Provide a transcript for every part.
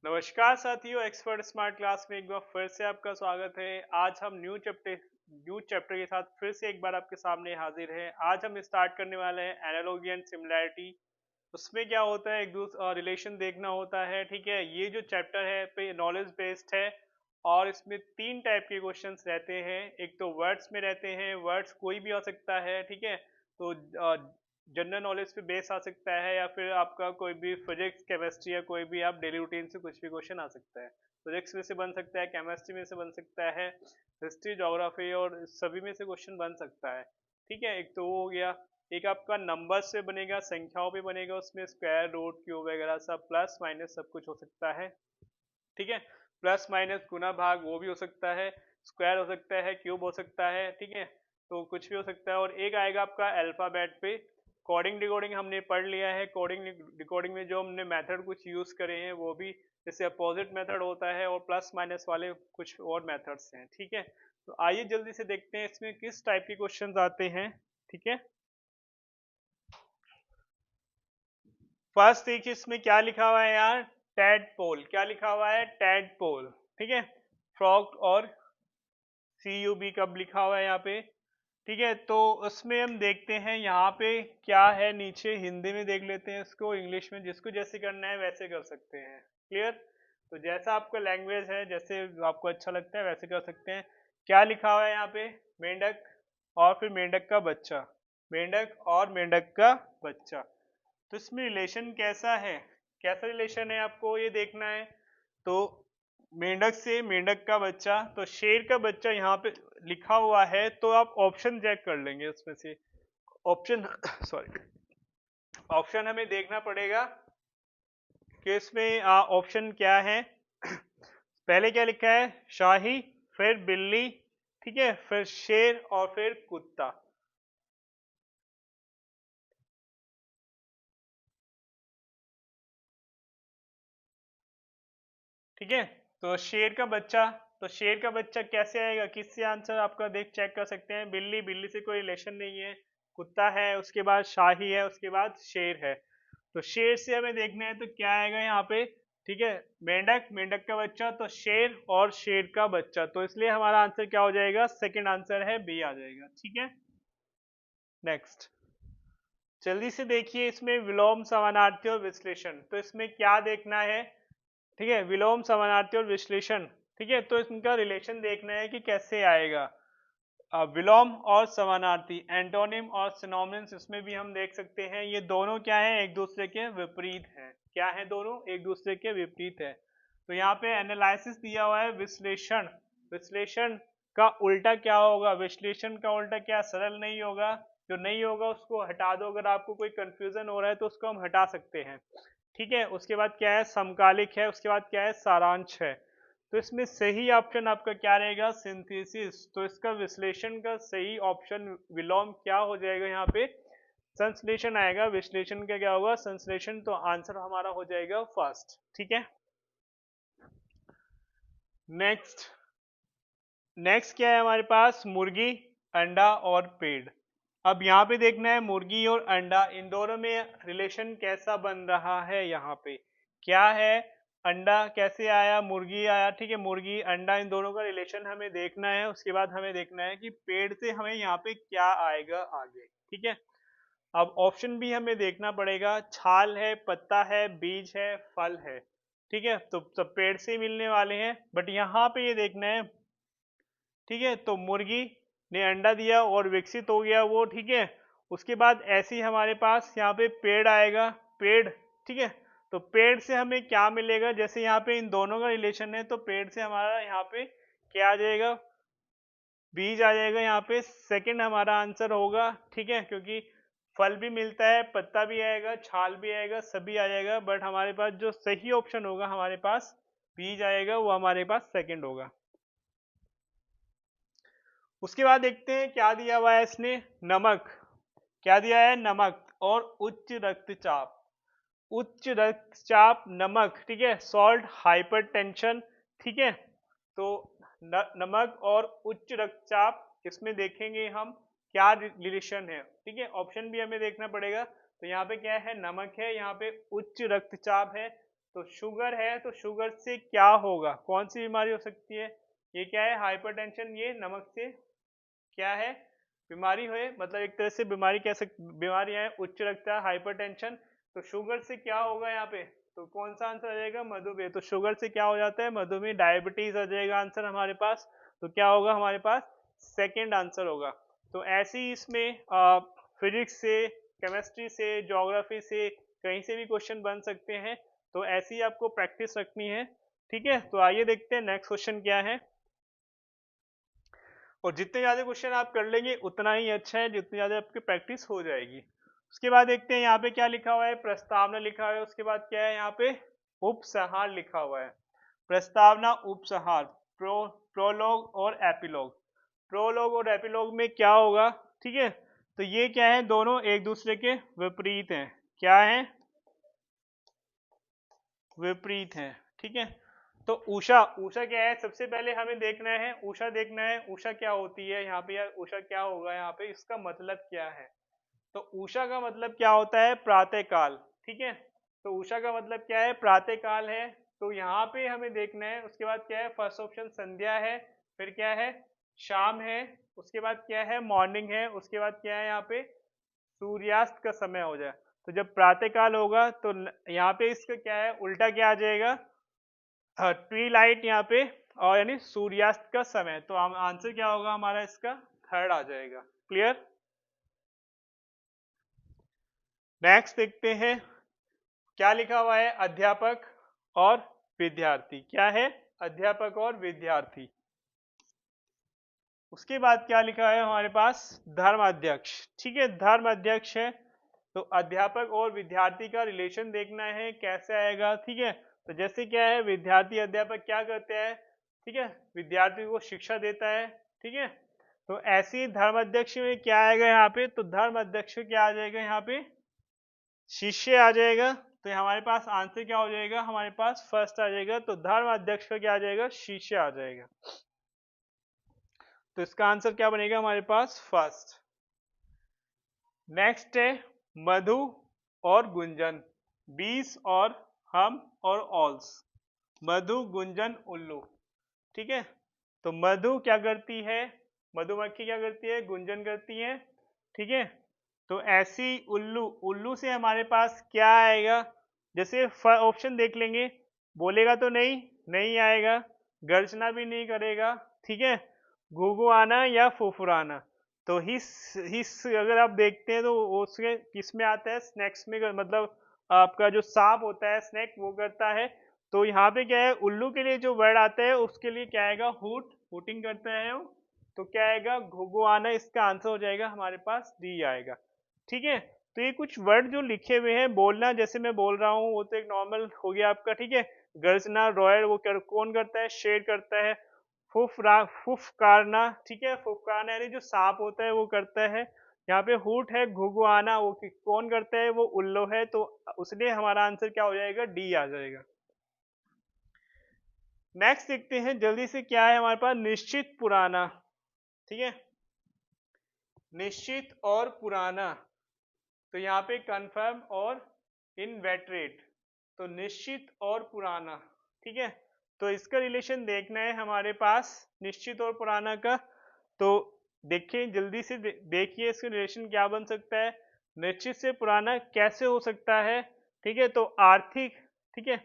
नमस्कार साथियों, expert smart class में एक बार फिर से आपका स्वागत है। आज हम न्यू चैप्टर के साथ फिर से एक बार आपके सामने हाजिर हैं। आज हम स्टार्ट करने वाले हैं एनालॉजी एंड सिमिलैरिटी। उसमें क्या होता है, एक दूसरा रिलेशन देखना होता है। ठीक है, ये जो चैप्टर है पे नॉलेज बेस्ड है और इसमें तीन टाइप के क्वेश्चंस रहते हैं। एक तो वर्ड्स में रहते हैं, वर्ड्स कोई भी हो सकता है। ठीक है, तो जनरल नॉलेज पे बेस आ सकता है या फिर आपका कोई भी फिजिक्स केमिस्ट्री या कोई भी आप डेली रूटीन से कुछ भी क्वेश्चन आ सकता है। फिजिक्स में से बन सकता है, केमिस्ट्री में से बन सकता है, हिस्ट्री ज्योग्राफी और सभी में से क्वेश्चन बन सकता है। ठीक है, एक तो वो हो गया। एक आपका नंबर से बनेगा, संख्याओं पे बनेगा, उसमें स्क्वायर रूट क्यूब वगैरह सब प्लस माइनस सब कुछ हो सकता है। ठीक है, प्लस माइनस गुना भाग वो भी हो सकता है, स्क्वायर हो सकता है, क्यूब हो सकता है। ठीक है, तो कुछ भी हो सकता है। और एक आएगा आपका अल्फाबेट पे। कोडिंग डिकोडिंग हमने पढ़ लिया है। कोडिंग डिकोडिंग में जो हमने मेथड कुछ यूज करे हैं वो भी, जैसे अपोजिट मेथड होता है और प्लस माइनस वाले कुछ और मेथड्स हैं। ठीक है, तो आइए जल्दी से देखते हैं इसमें किस टाइप के क्वेश्चंस आते हैं। ठीक है, फर्स्ट देखिए इसमें क्या लिखा हुआ है यार, टैडपोल। क्या लिखा हुआ है, टैडपोल। ठीक है, फ्रॉग और CUB कब लिखा हुआ है यहाँ पे। ठीक है, तो उसमें हम देखते हैं यहाँ पे क्या है, नीचे हिंदी में देख लेते हैं इसको, इंग्लिश में जिसको जैसे करना है वैसे कर सकते हैं। क्लियर, तो जैसा आपका लैंग्वेज है, जैसे आपको अच्छा लगता है वैसे कर सकते हैं। क्या लिखा हुआ है यहाँ पे, मेंढक और फिर मेंढक का बच्चा, मेंढक और मेंढक का बच्चा। तो इसमें रिलेशन कैसा है, कैसा रिलेशन है आपको ये देखना है। तो मेंढक से मेंढक का बच्चा, तो शेर का बच्चा यहाँ पे लिखा हुआ है, तो आप ऑप्शन चेक कर लेंगे उसमें से। ऑप्शन सॉरी, ऑप्शन हमें देखना पड़ेगा कि इसमें ऑप्शन क्या है। पहले क्या लिखा है, शाही, फिर बिल्ली, ठीक है, फिर शेर और फिर कुत्ता। ठीक है, तो शेर का बच्चा, तो शेर का बच्चा कैसे आएगा, किससे आंसर आपका देख चेक कर सकते हैं। बिल्ली, बिल्ली से कोई रिलेशन नहीं है। कुत्ता है, उसके बाद शाही है, उसके बाद शेर है। तो शेर से हमें देखना है तो क्या आएगा यहाँ पे। ठीक है, मेंढक, मेंढक का बच्चा, तो शेर और शेर का बच्चा, तो इसलिए हमारा आंसर क्या हो जाएगा, सेकंड आंसर है बी आ जाएगा। ठीक है, नेक्स्ट जल्दी से देखिए इसमें विलोम समानार्थी और विश्लेषण। तो इसमें क्या देखना है, ठीक है, विलोम समानार्थी और विश्लेषण। ठीक है, तो इनका रिलेशन देखना है कि कैसे आएगा। विलोम और समानार्थी, एंटोनिम और सिनोनिम्स, इसमें भी हम देख सकते हैं ये दोनों क्या है, एक दूसरे के विपरीत हैं। क्या है, दोनों एक दूसरे के विपरीत है। तो यहाँ पे एनालिसिस दिया हुआ है विश्लेषण। विश्लेषण का उल्टा क्या होगा, विश्लेषण का उल्टा क्या, सरल नहीं होगा। जो नहीं होगा उसको हटा दो, अगर आपको कोई कंफ्यूजन हो रहा है तो उसको हम हटा सकते हैं। ठीक है, उसके बाद क्या है, समकालिक है, उसके बाद क्या है, सारांश है। तो इसमें सही ऑप्शन आपका क्या रहेगा, सिंथेसिस। तो इसका विश्लेषण का सही ऑप्शन विलोम क्या हो जाएगा, यहाँ पे संश्लेषण आएगा। विश्लेषण का क्या होगा, संश्लेषण, तो आंसर हमारा हो जाएगा फर्स्ट। ठीक है, नेक्स्ट नेक्स्ट क्या है हमारे पास, मुर्गी, अंडा और पेड़। अब यहाँ पे देखना है मुर्गी और अंडा, इन दोनों में रिलेशन कैसा बन रहा है। यहाँ पे क्या है, अंडा कैसे आया, मुर्गी आया। ठीक है, मुर्गी अंडा इन दोनों का रिलेशन हमें देखना है। उसके बाद हमें देखना है कि पेड़ से हमें यहाँ पे क्या आएगा आगे। ठीक है, अब ऑप्शन भी हमें देखना पड़ेगा, छाल है, पत्ता है, बीज है, फल है। ठीक है, तो सब पेड़ से ही मिलने वाले हैं, बट यहाँ पे ये देखना है। ठीक है, तो मुर्गी ने अंडा दिया और विकसित हो गया वो। ठीक है, उसके बाद ऐसे ही हमारे पास यहाँ पे पेड़ आएगा, पेड़। ठीक है, तो पेड़ से हमें क्या मिलेगा, जैसे यहाँ पे इन दोनों का रिलेशन है, तो पेड़ से हमारा यहाँ पे क्या आ जाएगा, बीज आ जाएगा। यहाँ पे सेकंड हमारा आंसर होगा। ठीक है, क्योंकि फल भी मिलता है, पत्ता भी आएगा, छाल भी आएगा, सभी आ जाएगा, बट हमारे पास जो सही ऑप्शन होगा, हमारे पास बीज आएगा, वो हमारे पास सेकंड होगा। उसके बाद देखते हैं क्या दिया हुआ है इसने, नमक। क्या दिया है, नमक और उच्च रक्तचाप। उच्च रक्तचाप, नमक। ठीक है, सॉल्ट, हाइपरटेंशन। ठीक है, तो नमक और उच्च रक्तचाप, इसमें देखेंगे हम क्या रिलेशन है। ठीक है, ऑप्शन भी हमें देखना पड़ेगा। तो यहाँ पे क्या है, नमक है, यहाँ पे उच्च रक्तचाप है। तो शुगर है तो शुगर से क्या होगा, कौन सी बीमारी हो सकती है, ये क्या है हाइपरटेंशन, ये नमक से क्या है बीमारी है, मतलब एक तरह से बीमारी कह सकते, बीमारी है उच्च रक्तचाप हाइपरटेंशन। तो शुगर से क्या होगा यहाँ पे, तो कौन सा आंसर आ जाएगा मधुमेह, तो शुगर से क्या हो जाता है मधुमेह, डायबिटीज आ जाएगा आंसर हमारे पास। तो क्या होगा हमारे पास सेकंड आंसर होगा। तो ऐसे ही इसमें फिजिक्स से, केमिस्ट्री से, ज्योग्राफी से कहीं से भी क्वेश्चन बन सकते हैं, तो ऐसी ही आपको प्रैक्टिस रखनी है। ठीक है, तो आइए देखते हैं नेक्स्ट क्वेश्चन क्या है। और जितने ज़्यादा क्वेश्चन आप कर लेंगे उतना ही अच्छा है, जितनी ज़्यादा आपकी प्रैक्टिस हो जाएगी। उसके बाद देखते हैं यहाँ पे क्या लिखा हुआ है, प्रस्तावना लिखा हुआ है, उसके बाद क्या है यहाँ पे उपसंहार लिखा हुआ है। प्रस्तावना, उपसंहार, प्रोलॉग और एपिलॉग। प्रोलॉग और एपिलॉग में क्या होगा, ठीक है, तो ये क्या है दोनों एक दूसरे के विपरीत हैं, क्या है विपरीत हैं। ठीक है, तो उषा, उषा क्या है सबसे पहले हमें देखना है, उषा देखना है, उषा क्या होती है यहाँ पे, या उषा क्या होगा यहाँ पे, इसका मतलब क्या है। तो उषा का मतलब क्या होता है प्रातः काल। ठीक है, तो उषा का मतलब क्या है प्रातः काल है, तो यहाँ पे हमें देखना है। उसके बाद क्या है फर्स्ट ऑप्शन संध्या है, फिर क्या है शाम है, उसके बाद क्या है मॉर्निंग है, उसके बाद क्या है यहाँ पे सूर्यास्त का समय हो जाए। तो जब प्रातः काल होगा तो यहाँ पे इसका क्या है उल्टा क्या आ जाएगा, ट्वी लाइट यहाँ पे, और यानी सूर्यास्त का समय। तो आंसर क्या होगा हमारा इसका थर्ड आ जाएगा। क्लियर। नेक्स्ट देखते हैं क्या लिखा हुआ है, अध्यापक और विद्यार्थी। क्या है अध्यापक और विद्यार्थी। उसके बाद क्या लिखा है हमारे पास धर्म अध्यक्ष। ठीक है, धर्म अध्यक्ष है, तो अध्यापक और विद्यार्थी का रिलेशन देखना है कैसे आएगा। ठीक है, तो जैसे क्या है विद्यार्थी अध्यापक क्या करते हैं, ठीक है, विद्यार्थी को शिक्षा देता है। ठीक है, तो ऐसे ही धर्म अध्यक्ष में क्या आएगा यहाँ पे, तो धर्म अध्यक्ष क्या आ जाएगा यहाँ पे शिष्य आ जाएगा। तो हमारे पास आंसर क्या हो जाएगा, हमारे पास फर्स्ट आ जाएगा। तो धर्म अध्यक्ष का क्या आ जाएगा शिष्य आ जाएगा। तो इसका आंसर क्या बनेगा हमारे पास फर्स्ट। नेक्स्ट है मधु और गुंजन, बीस और हम और ऑल्स, मधु गुंजन उल्लू। ठीक है, तो मधु क्या करती है, मधुमक्खी क्या करती है, गुंजन करती है। ठीक है, तो ऐसी उल्लू, उल्लू से हमारे पास क्या आएगा, जैसे ऑप्शन देख लेंगे, बोलेगा तो नहीं, नहीं आएगा, गर्जना भी नहीं करेगा। ठीक है, घुघु आना या फुफुराना। तो हिस अगर आप देखते हैं तो उसके किस में आता है, स्नैक्स में, मतलब आपका जो सांप होता है स्नैक वो करता है। तो यहाँ पे क्या है उल्लू के लिए जो वर्ड आता है उसके लिए क्या आएगा हुट, हुटिंग करता है वो। तो क्या आएगा घुघु आना, इसका आंसर हो जाएगा हमारे पास डी आएगा। ठीक है, तो ये कुछ वर्ड जो लिखे हुए हैं, बोलना जैसे मैं बोल रहा हूँ वो तो एक नॉर्मल हो गया आपका। ठीक है, गर्जना रॉयल वो कौन करता है, शेर करता है। फुफकारना, ठीक है, फुफकारना यानी जो सांप होता है वो करता है। यहाँ पे हुट है, घुघुआना वो कौन करता है, वो उल्लू है। तो उसलिए हमारा आंसर क्या हो जाएगा डी आ जाएगा। नेक्स्ट देखते हैं जल्दी से क्या है हमारे पास, निश्चित पुराना। ठीक है, निश्चित और पुराना, तो यहाँ पे कंफर्म और इनवेटरेट, तो निश्चित और पुराना। ठीक है, तो इसका रिलेशन देखना है हमारे पास निश्चित और पुराना का। तो देखिए जल्दी से देखिए इसका रिलेशन क्या बन सकता है, निश्चित से पुराना कैसे हो सकता है। ठीक है, तो आर्थिक, ठीक है,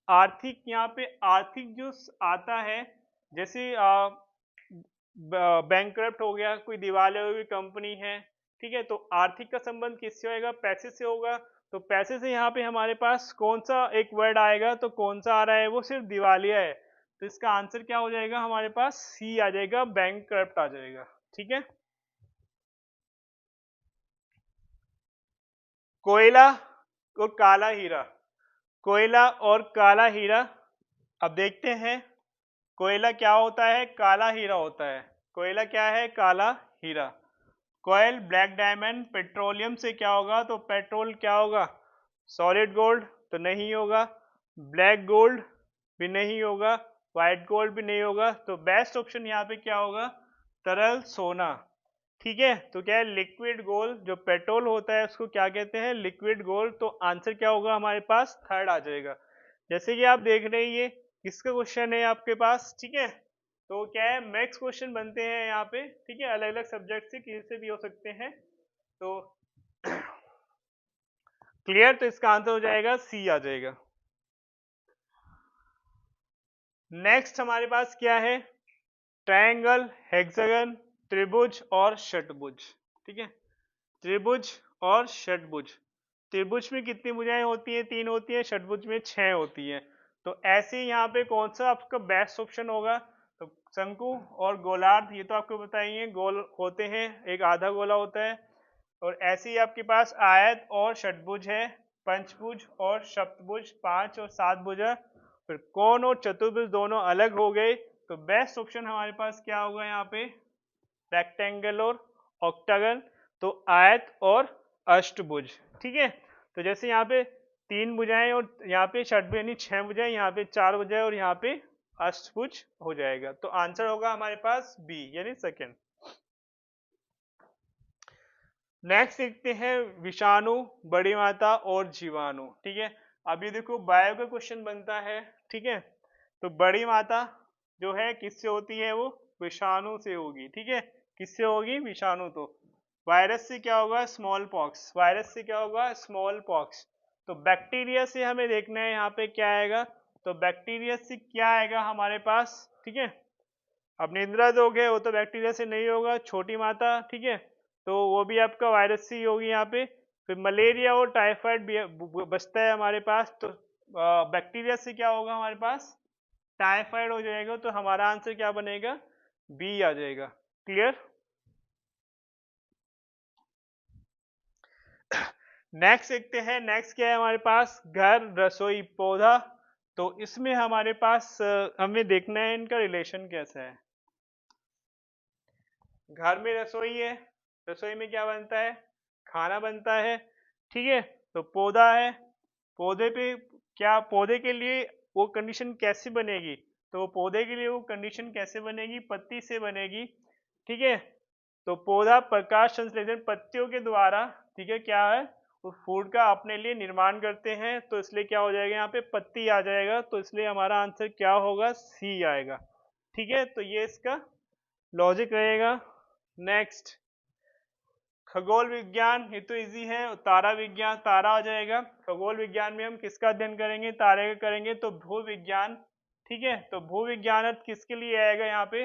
आर्थिक यहाँ पे आर्थिक जो आता है, जैसे बैंकक्रप्ट हो गया, कोई दिवालिया हुई कंपनी है। ठीक है, तो आर्थिक का संबंध किससे होगा, पैसे से होगा। तो पैसे से यहाँ पे हमारे पास कौन सा एक वर्ड आएगा, तो कौन सा आ रहा है, वो सिर्फ दिवालिया है। तो इसका आंसर क्या हो जाएगा हमारे पास सी आ जाएगा, बैंकक्रप्ट आ जाएगा। ठीक है, कोयला और काला हीरा, कोयला और काला हीरा। अब देखते हैं कोयला क्या होता है, काला हीरा होता है। कोयला क्या है, काला हीरा। कोयल, ब्लैक डायमंड, पेट्रोलियम से क्या होगा, तो पेट्रोल क्या होगा, सॉलिड गोल्ड, तो नहीं होगा। ब्लैक गोल्ड भी नहीं होगा, व्हाइट गोल्ड भी नहीं होगा। तो बेस्ट ऑप्शन यहाँ पे क्या होगा, तरल सोना। ठीक है, तो क्या है लिक्विड गोल्ड, जो पेट्रोल होता है उसको क्या कहते हैं लिक्विड गोल्ड। तो आंसर क्या होगा हमारे पास थर्ड आ जाएगा। जैसे कि आप देख रहे हैं ये किसका क्वेश्चन है आपके पास, ठीक है। तो क्या है, मैक्स क्वेश्चन बनते हैं यहाँ पे, ठीक है, अलग अलग सब्जेक्ट से, किसी से भी हो सकते हैं। तो क्लियर, तो इसका आंसर हो जाएगा सी आ जाएगा। नेक्स्ट हमारे पास क्या है, ट्रायंगल, हेक्सागन, त्रिभुज और षटभुज, ठीक है। त्रिभुज और षटभुज, त्रिभुज में कितनी भुजाएं होती हैं, 3 होती है, षटभुज में 6 होती है। तो ऐसे यहाँ पे कौन सा आपका बेस्ट ऑप्शन होगा, तो शंकु और गोलार्ध, ये तो आपको बताइए गोल होते हैं, एक आधा गोला होता है। और ऐसे ही आपके पास आयत और षटभुज है, पंचभुज और सप्तभुज, 5 और 7 भुजा। फिर कोण और चतुर्भुज दोनों अलग हो गए, तो बेस्ट ऑप्शन हमारे पास क्या होगा यहाँ पे, रेक्टेंगल और ऑक्टागन, तो आयत और अष्टभुज, ठीक है। तो जैसे यहाँ पे 3 भुजाएं और यहाँ पे षटभुज यानी 6 भुजाएं, यहाँ पे 4 भुजाएं और यहाँ पे अष्टभुज हो जाएगा। तो आंसर होगा हमारे पास बी यानी सेकंड। नेक्स्ट देखते हैं विषाणु, बड़ी माता और जीवाणु, ठीक है। अभी देखो बायो का क्वेश्चन बनता है, ठीक है। तो बड़ी माता जो है किससे होती है, वो विषाणु से होगी, ठीक है। किससे होगी, विषाणु। तो वायरस से क्या होगा, स्मॉल पॉक्स, वायरस से क्या होगा, स्मॉल पॉक्स। तो बैक्टीरिया से हमें देखना है यहाँ पे क्या आएगा, तो बैक्टीरिया से क्या आएगा हमारे पास, ठीक है। अब निद्रा रोग है, वो तो बैक्टीरिया से नहीं होगा, छोटी माता, ठीक है। तो वो भी आपका वायरस से ही होगी यहाँ पे। फिर मलेरिया और टाइफाइड भी बचता है हमारे पास, तो बैक्टीरिया से क्या होगा हमारे पास, टाइफाइड हो जाएगा। तो हमारा आंसर क्या बनेगा, बी आ जाएगा। क्लियर। नेक्स्ट देखते हैं, नेक्स्ट क्या है हमारे पास, घर, रसोई, पौधा। तो इसमें हमारे पास हमें देखना है इनका रिलेशन कैसा है। घर में रसोई है, रसोई में क्या बनता है, खाना बनता है, ठीक है। तो पौधा है, पौधे पे क्या, पौधे के लिए वो कंडीशन कैसे बनेगी, तो पौधे के लिए वो कंडीशन कैसे बनेगी, पत्ती से बनेगी, ठीक है। तो पौधा प्रकाश संश्लेषण पत्तियों के द्वारा, ठीक है, क्या है, वो फूड का अपने लिए निर्माण करते हैं। तो इसलिए क्या हो जाएगा, यहाँ पे पत्ती आ जाएगा। तो इसलिए हमारा आंसर क्या होगा, सी आएगा, ठीक है। तो ये इसका लॉजिक रहेगा। नेक्स्ट खगोल विज्ञान, ये तो इजी है, तारा विज्ञान, तारा आ जाएगा। खगोल विज्ञान में हम किसका अध्ययन करेंगे, तारे का करेंगे। तो भू विज्ञान, ठीक है। तो भू विज्ञान अर्थ किसके लिए आएगा यहाँ पे,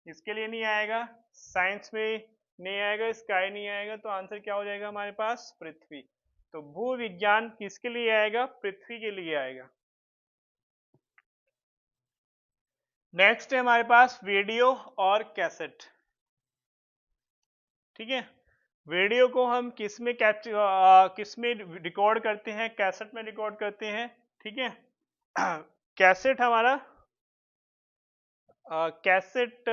इसके लिए नहीं आएगा, साइंस में नहीं आएगा, स्काई नहीं आएगा। तो आंसर क्या हो जाएगा हमारे पास, पृथ्वी। तो भू विज्ञान किसके लिए आएगा, पृथ्वी के लिए आएगा। नेक्स्ट है हमारे पास वीडियो और कैसेट, ठीक है। वीडियो को हम किस में किस में रिकॉर्ड करते हैं, कैसेट में रिकॉर्ड करते हैं, ठीक है। कैसेट हमारा कैसेट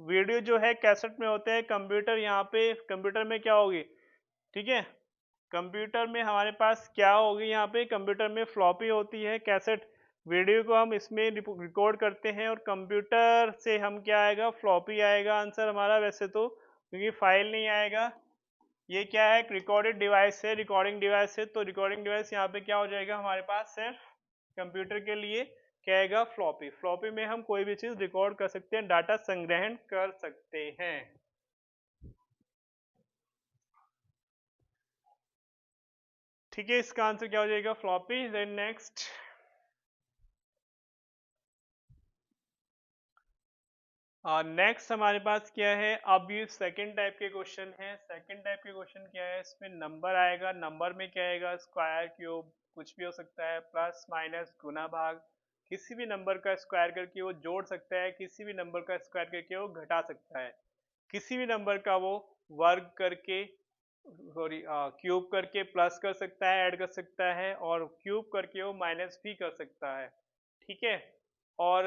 वीडियो जो है कैसेट में होते हैं। कंप्यूटर, यहाँ पे कंप्यूटर में क्या होगी, ठीक है। कंप्यूटर में हमारे पास क्या होगी, यहाँ पे कंप्यूटर में फ्लॉपी होती है। कैसेट वीडियो को हम इसमें रिकॉर्ड करते हैं, और कंप्यूटर से हम क्या आएगा, फ्लॉपी आएगा आंसर हमारा, वैसे तो, क्योंकि फाइल नहीं आएगा। ये क्या है, रिकॉर्डेड डिवाइस है, रिकॉर्डिंग डिवाइस है। तो रिकॉर्डिंग डिवाइस यहाँ पे क्या हो जाएगा हमारे पास, सिर्फ कंप्यूटर के लिए क्या आएगा, फ्लॉपी। फ्लॉपी में हम कोई भी चीज रिकॉर्ड कर सकते हैं, डाटा संग्रहण कर सकते हैं, ठीक है। इसका आंसर क्या हो जाएगा, फ्लॉपी। देन नेक्स्ट नेक्स्ट हमारे पास क्या है, अब ये सेकंड टाइप के क्वेश्चन है। सेकंड टाइप के क्वेश्चन क्या है, इसमें नंबर आएगा। नंबर में क्या आएगा, स्क्वायर, क्यूब, कुछ भी हो सकता है, प्लस माइनस, गुना भाग। किसी भी नंबर का स्क्वायर करके वो जोड़ सकता है, किसी भी नंबर का स्क्वायर करके वो घटा सकता है, किसी भी नंबर का वो वर्ग करके, सॉरी क्यूब करके प्लस कर सकता है, ऐड कर सकता है, और क्यूब करके वो माइनस भी कर सकता है, ठीक है। और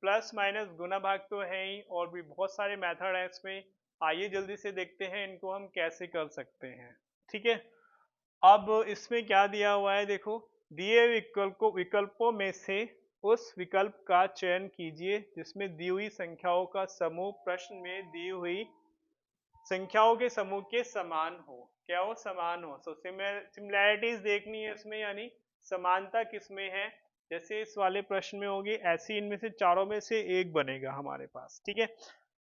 प्लस माइनस गुना भाग तो है ही, और भी बहुत सारे मेथड हैं इसमें। आइए जल्दी से देखते हैं इनको हम कैसे कर सकते हैं, ठीक है। अब इसमें क्या दिया हुआ है, देखो, दिए विकल्पों में से उस विकल्प का चयन कीजिए जिसमें दी हुई संख्याओं का समूह प्रश्न में दी हुई संख्याओं के समूह के समान हो। क्या हो, समान हो। सो सिमिलैरिटीज देखनी है इसमें, यानी समानता किसमें है, जैसे इस वाले प्रश्न में होगी, ऐसी इनमें से चारों में से एक बनेगा हमारे पास, ठीक है।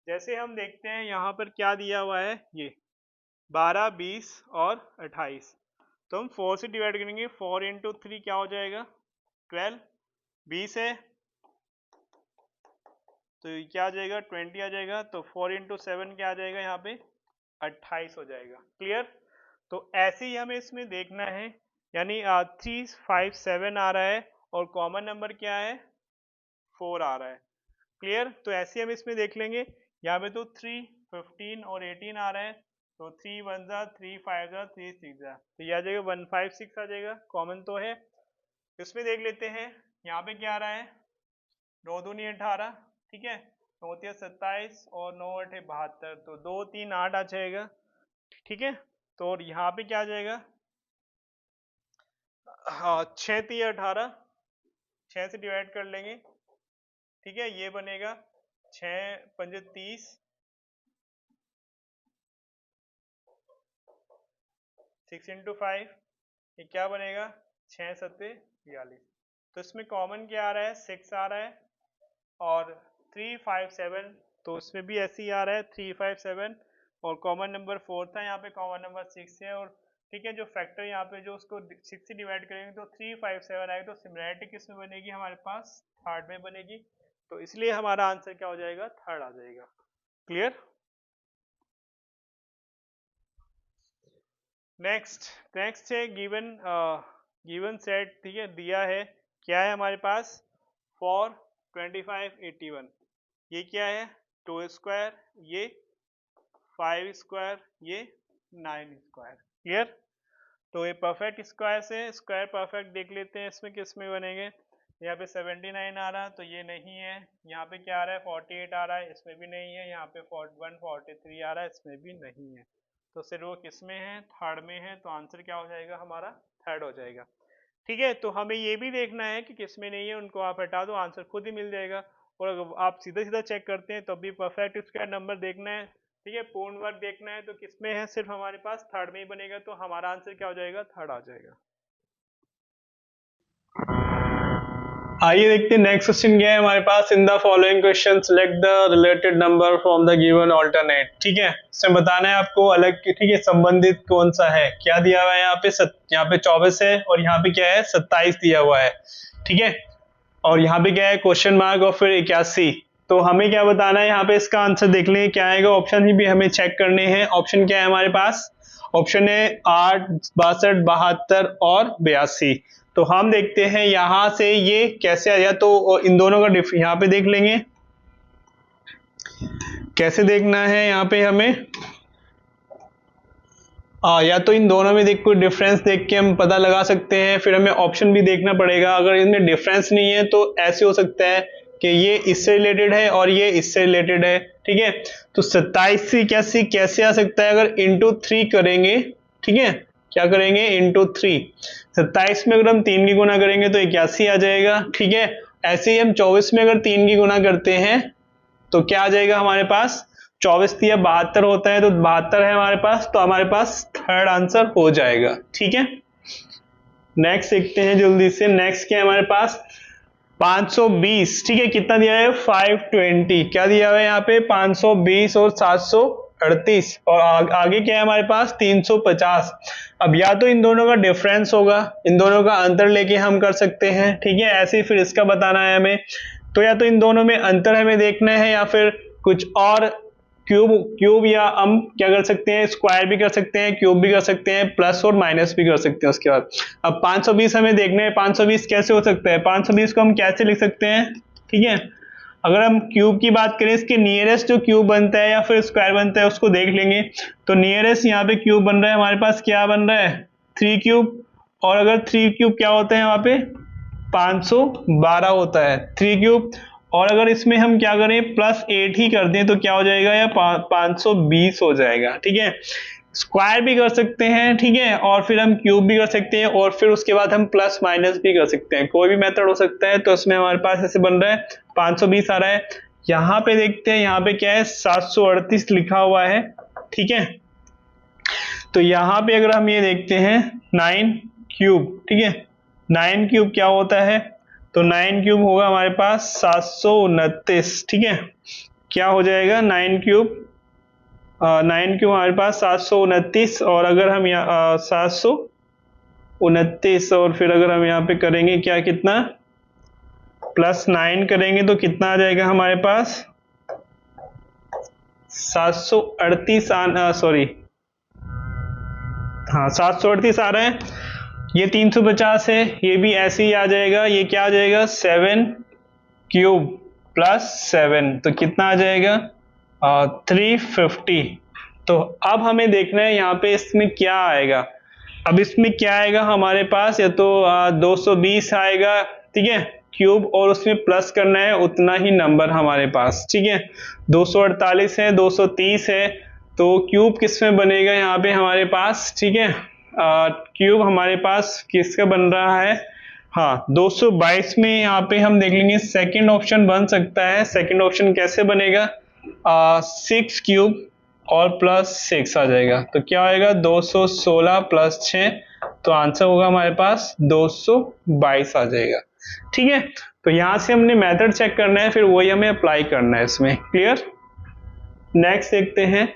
जैसे हम देखते हैं यहाँ पर क्या दिया हुआ है, ये 12, 20 और 28, तो हम 4 से डिवाइड करेंगे, 4 इंटू 3 क्या हो जाएगा 12, 20 है तो ये क्या आ जाएगा 20 आ जाएगा, तो 4 इंटू 7 क्या आ जाएगा यहाँ पे 28 हो जाएगा। क्लियर। तो ऐसे ही हमें इसमें देखना है, यानी 3, 5, 7 आ रहा है और कॉमन नंबर क्या है 4 आ रहा है। क्लियर। तो ऐसे ही हम इसमें देख लेंगे, यहाँ पे तो 3, 15 और 18 आ रहा है, तो 3 1 जा 3 5 जा 3 6 जा, तो ये आ जाएगा 156 आ जाएगा, कॉमन तो है। इसमें देख लेते हैं यहाँ पे क्या आ रहा है, 9 दूनी 18, ठीक है, 9 तिया 27 और 9 8 72, तो 2 3 8 आ जाएगा, ठीक है। तो और यहाँ पे क्या आ जाएगा, हाँ 6 तिया 18, 6 से डिवाइड कर लेंगे, ठीक है, ये बनेगा 6 पंजे 30, 6 इंटू 5, ये क्या बनेगा 6 सत्ते 42, तो इसमें कॉमन क्या आ रहा है 6 आ रहा है, और 3 5 7, तो इसमें भी ऐसे ही आ रहा है 3 5 7, और कॉमन नंबर 4 था, यहाँ पे कॉमन नंबर 6 है, और ठीक है जो फैक्टर यहाँ पे जो उसको 6 से डिवाइड करेंगे तो 3 5 7 आएगा, तो सिमिलरिटी किस में बनेगी हमारे पास थर्ड में बनेगी, तो इसलिए हमारा आंसर क्या हो जाएगा थर्ड आ जाएगा। क्लियर। नेक्स्ट है गिवन सेट, ठीक है, दिया है क्या है हमारे पास 4 25 81, ये क्या है 2 स्क्वायर, ये 5 स्क्वायर, ये 9 स्क्वायर। क्लियर। तो ये परफेक्ट स्क्वायर से स्क्वायर परफेक्ट देख लेते हैं, इसमें किस में बनेंगे, यहाँ पे 79 आ रहा तो ये नहीं है, यहाँ पे क्या आ रहा है 48 आ रहा है, इसमें भी नहीं है, यहाँ पे 41 43 आ रहा है, इसमें भी नहीं है, तो सिर्फ वो किस में है थर्ड में है, तो आंसर क्या हो जाएगा हमारा थर्ड हो जाएगा। ठीक है, तो हमें ये भी देखना है कि किस में नहीं है, उनको आप हटा दो आंसर खुद ही मिल जाएगा, और अगर आप सीधा सीधा चेक करते हैं तब भी परफेक्ट स्क्वायर नंबर देखना है, ठीक है, पूर्ण वर्ग देखना है, तो किसमें है सिर्फ हमारे पास थर्ड में ही बनेगा, तो हमारा आंसर क्या हो जाएगा थर्ड आ जाएगा। आइए देखते हैं नेक्स्ट क्वेश्चन क्या है हमारे पास, in the following question select the related number from the given alternate. ठीक है, इसमें बताना है आपको अलग, ठीक है, संबंधित कौन सा है, क्या दिया हुआ है यहाँ पे यहाँ पे 24 है, और यहाँ पे क्या है 27 दिया हुआ है, ठीक है, और यहाँ पे क्या है क्वेश्चन मार्क और फिर 81, तो हमें क्या बताना है यहाँ पे, इसका आंसर देख लें क्या आएगा, ऑप्शन ही भी हमें चेक करने हैं। ऑप्शन क्या है हमारे पास, ऑप्शन है 8, 62, 72 और 82, तो हम देखते हैं यहां से ये कैसे आया, तो इन दोनों का यहाँ पे देख लेंगे कैसे देखना है, यहाँ पे हमें या तो इन दोनों में देख कोई डिफरेंस देख के हम पता लगा सकते हैं, फिर हमें ऑप्शन भी देखना पड़ेगा, अगर इनमें डिफरेंस नहीं है तो ऐसे हो सकता है कि ये इससे रिलेटेड है और ये इससे रिलेटेड है, ठीक है, तो 27 से 81 कैसे आ सकता है, अगर इंटू 3 करेंगे, ठीक है, क्या करेंगे इंटू 3, 27 में अगर हम 3 की गुना करेंगे तो 81 आ जाएगा, ठीक है, ऐसे ही हम 24 में अगर 3 की गुना करते हैं तो क्या आ जाएगा हमारे पास, 24 या 72 होता है, तो 72 है हमारे पास, तो हमारे पास थर्ड आंसर हो जाएगा। ठीक है, नेक्स्ट देखते हैं जल्दी से, नेक्स्ट क्या है हमारे पास 520, ठीक है, कितना दिया है 520, क्या दिया हुआ है यहाँ पे 520 और 738, और आगे क्या है हमारे पास 350। अब या तो इन दोनों का डिफरेंस होगा, इन दोनों का अंतर लेके हम कर सकते हैं, ठीक है, ऐसे ही फिर इसका बताना है हमें, तो या तो इन दोनों में अंतर हमें देखना है या फिर कुछ और, क्यूब या हम क्या कर सकते हैं स्क्वायर भी कर सकते हैं, क्यूब भी कर सकते हैं, प्लस और माइनस भी कर सकते हैं उसके बाद। अब 520 हमें देखना है, 520 कैसे हो सकता है, 520 को हम कैसे लिख सकते हैं, ठीक है, अगर हम क्यूब की बात करें, इसके नियरेस्ट जो क्यूब बनता है या फिर स्क्वायर बनता है उसको देख लेंगे, तो नियरेस्ट यहाँ पे क्यूब बन रहा है हमारे पास, क्या बन रहा है 3 क्यूब, और अगर 3 क्यूब क्या होता है वहां पे 512 होता है 3 क्यूब, और अगर इसमें हम क्या करें प्लस 8 ही कर दें तो क्या हो जाएगा, या 520 हो जाएगा। ठीक है, स्क्वायर भी कर सकते हैं, ठीक है, और फिर हम क्यूब भी कर सकते हैं, और फिर उसके बाद हम प्लस माइनस भी कर सकते हैं, कोई भी मेथड हो सकता है, तो इसमें हमारे पास ऐसे बन रहा है 520 आ रहा है। यहाँ पे देखते हैं, यहाँ पे क्या है 738 लिखा हुआ है, ठीक है, तो यहाँ पे अगर हम ये देखते हैं 9 क्यूब, ठीक है, 9 क्यूब क्या होता है तो 9 क्यूब होगा हमारे पास 729, ठीक है। क्या हो जाएगा 9 क्यूब, 9 क्यूब हमारे पास 729, और अगर हम यहाँ 729 और फिर अगर हम यहाँ पे करेंगे क्या, कितना प्लस 9 करेंगे तो कितना आ जाएगा हमारे पास 738, सॉरी हाँ 738 आ रहा है। ये 350 है, ये भी ऐसे ही आ जाएगा। ये क्या आ जाएगा 7 क्यूब प्लस 7, तो कितना आ जाएगा 350। तो अब हमें देखना है यहाँ पे इसमें क्या आएगा। अब इसमें क्या आएगा हमारे पास, या तो 220 आएगा, ठीक है, क्यूब, और उसमें प्लस करना है उतना ही नंबर हमारे पास, ठीक है। 248 है, 230 है, तो क्यूब किस में बनेगा यहाँ पे हमारे पास, ठीक है। क्यूब हमारे पास किसका बन रहा है, हाँ 222 में यहाँ पे हम देख लेंगे सेकंड ऑप्शन बन सकता है। सेकंड ऑप्शन कैसे बनेगा, 6 क्यूब और प्लस 6 आ जाएगा, तो क्या आएगा 216 प्लस 6, तो आंसर होगा हमारे पास 222 आ जाएगा, ठीक है। तो यहाँ से हमने मेथड चेक करना है, फिर वही हमें अप्लाई करना है इसमें। क्लियर। नेक्स्ट देखते हैं,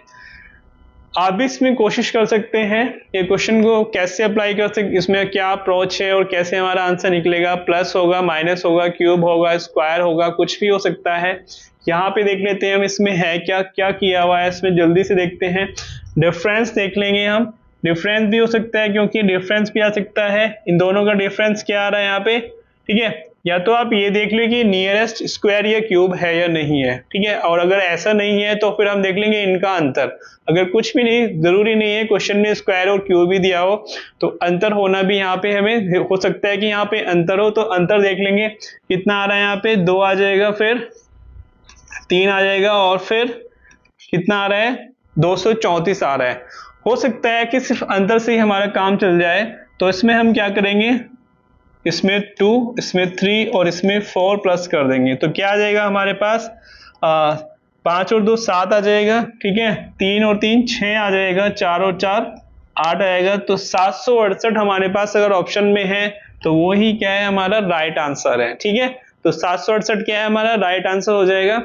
आप भी इसमें कोशिश कर सकते हैं ये क्वेश्चन को कैसे अप्लाई कर सकते, इसमें क्या अप्रोच है और कैसे हमारा आंसर निकलेगा। प्लस होगा, माइनस होगा, क्यूब होगा, स्क्वायर होगा, कुछ भी हो सकता है। यहाँ पे देख लेते हैं हम इसमें है क्या क्या किया हुआ है, इसमें जल्दी से देखते हैं। डिफरेंस देख लेंगे हम, डिफरेंस भी हो सकता है क्योंकि डिफरेंस भी आ सकता है। इन दोनों का डिफरेंस क्या आ रहा है यहाँ पे, ठीक है। या तो आप ये देख लें कि नियरेस्ट स्क्वायर या क्यूब है या नहीं है, ठीक है। और अगर ऐसा नहीं है तो फिर हम देख लेंगे इनका अंतर। अगर कुछ भी नहीं, जरूरी नहीं है क्वेश्चन में स्क्वायर और क्यूब ही दिया हो, तो अंतर होना भी यहाँ पे हमें हो सकता है कि यहाँ पे अंतर हो, तो अंतर देख लेंगे कितना आ रहा है। यहाँ पे 2 आ जाएगा, फिर 3 आ जाएगा, और फिर कितना आ रहा है 234 आ रहा है। हो सकता है कि सिर्फ अंतर से ही हमारा काम चल जाए, तो इसमें हम क्या करेंगे, इसमें 2, इसमें 3 और इसमें 4 प्लस कर देंगे, तो क्या आ जाएगा हमारे पास 5 और 2 7 आ जाएगा, ठीक है। 3 और 3 6 आ जाएगा, 4 और 4 8 आएगा, तो 768 हमारे पास अगर ऑप्शन में है तो वो ही क्या है हमारा राइट आंसर है, ठीक है। तो 768 क्या है हमारा राइट आंसर हो जाएगा।